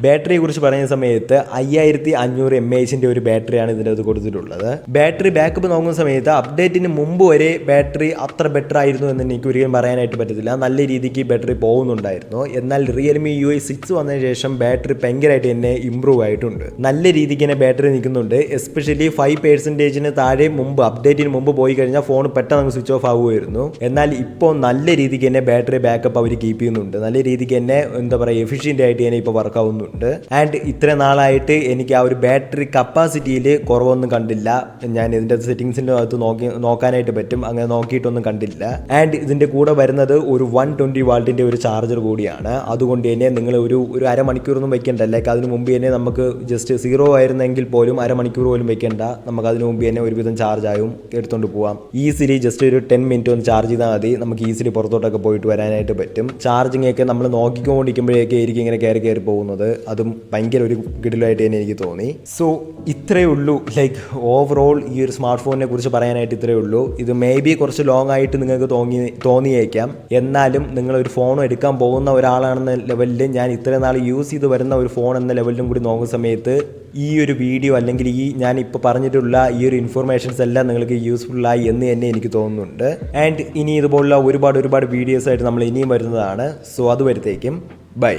ബാറ്ററിയെ കുറിച്ച് പറയുന്ന സമയത്ത് 5500 mAh ഒരു ബാറ്ററിയാണ് ഇതിൻ്റെ അത് കൊടുത്തിട്ടുള്ളത്. ബാറ്ററി ബാക്കപ്പ് നോക്കുന്ന സമയത്ത് അപ്ഡേറ്റിന് മുമ്പ് വരെ ബാറ്ററി അത്ര ബെറ്റർ ആയിരുന്നു എന്ന് എനിക്ക് ഒരിക്കലും പറയാനായിട്ട് പറ്റത്തില്ല. നല്ല രീതിക്ക് ബാറ്ററി പോകുന്നുണ്ടായിരുന്നു. എന്നാൽ Realme UI 6 വന്നതിന് ശേഷം ബാറ്ററി ഭയങ്കരമായിട്ട് തന്നെ ഇമ്പ്രൂവ് ആയിട്ടുണ്ട്. നല്ല രീതിക്ക് തന്നെ ബാറ്ററി നിൽക്കുന്നുണ്ട്. എസ്പെഷ്യലി 5% താഴെ മുമ്പ് അപ്ഡേറ്റിന് മുമ്പ് പോയി കഴിഞ്ഞാൽ ഫോൺ പെട്ടെന്ന് സ്വിച്ച് ഓഫ് ആവുമായിരുന്നു. എന്നാൽ ഇപ്പോൾ നല്ല രീതിക്ക് തന്നെ ബാറ്ററി ബാക്കപ്പ് അവർ കീപ്പ് ചെയ്യുന്നുണ്ട്. നല്ല രീതിക്ക് തന്നെ എഫിഷ്യൻ്റ് ആയിട്ട് തന്നെ ഇപ്പോൾ വർക്ക് ആവുന്നുണ്ട്. തോന്നുന്നുണ്ട്. ആൻഡ് ഇത്ര നാളായിട്ട് എനിക്ക് ആ ഒരു ബാറ്ററി കപ്പാസിറ്റിയിൽ കുറവൊന്നും കണ്ടില്ല. ഞാൻ ഇതിൻ്റെ സെറ്റിങ്സിൻ്റെ അകത്ത് നോക്കാനായിട്ട് പറ്റും, അങ്ങനെ നോക്കിയിട്ടൊന്നും കണ്ടില്ല. ആൻഡ് ഇതിൻ്റെ കൂടെ വരുന്നത് ഒരു 120 വാൾട്ടിൻ്റെ ഒരു ചാർജർ കൂടിയാണ്. അതുകൊണ്ട് തന്നെ നിങ്ങൾ ഒരു അരമണിക്കൂറൊന്നും വെക്കേണ്ട. ലൈക്ക് അതിന് മുമ്പ് തന്നെ നമുക്ക് ജസ്റ്റ് 0 ആയിരുന്നെങ്കിൽ പോലും അരമണിക്കൂർ പോലും വെക്കേണ്ട, നമുക്ക് അതിന് മുമ്പ് തന്നെ ഒരുവിധം ചാർജ് ആയും എടുത്തുകൊണ്ട് പോവാം. ഈസിലി ജസ്റ്റ് ഒരു 10 മിനിറ്റ് ഒന്ന് ചാർജ് ചെയ്താൽ മതി, നമുക്ക് ഈസിലി പുറത്തോട്ടൊക്കെ പോയിട്ട് വരാനായിട്ട് പറ്റും. ചാർജിങ് ഒക്കെ നമ്മൾ നോക്കിക്കൊണ്ടിരിക്കുമ്പോഴേക്കും ആയിരിക്കും ഇങ്ങനെ കയറി പോകുന്നത്. അതും ഭയങ്കര ഒരു കിടിലായിട്ട് തന്നെ എനിക്ക് തോന്നി. സോ ഇത്രയേ ഉള്ളൂ, ലൈക്ക് ഓവറോൾ ഈ ഒരു സ്മാർട്ട് ഫോണിനെ കുറിച്ച് പറയാനായിട്ട് ഇത്രയേ ഉള്ളൂ. ഇത് മേ ബി കുറച്ച് ലോങ് ആയിട്ട് നിങ്ങൾക്ക് തോന്നിയേക്കാം. എന്നാലും നിങ്ങളൊരു ഫോൺ എടുക്കാൻ പോകുന്ന ഒരാളാണെന്ന ലെവലിൽ, ഞാൻ ഇത്രയും നാൾ യൂസ് ചെയ്ത് വരുന്ന ഒരു ഫോൺ എന്ന ലെവലിലും കൂടി നോക്കുന്ന സമയത്ത് ഈ ഒരു വീഡിയോ അല്ലെങ്കിൽ ഞാൻ ഇപ്പോൾ പറഞ്ഞിട്ടുള്ള ഈ ഒരു ഇൻഫർമേഷൻസ് എല്ലാം നിങ്ങൾക്ക് യൂസ്ഫുള്ളായി എന്ന് തന്നെ എനിക്ക് തോന്നുന്നുണ്ട്. ആൻഡ് ഇനി ഇതുപോലുള്ള ഒരുപാട് വീഡിയോസായിട്ട് നമ്മൾ ഇനിയും വരുന്നതാണ്. സോ അതുവരത്തേക്കും ബൈ.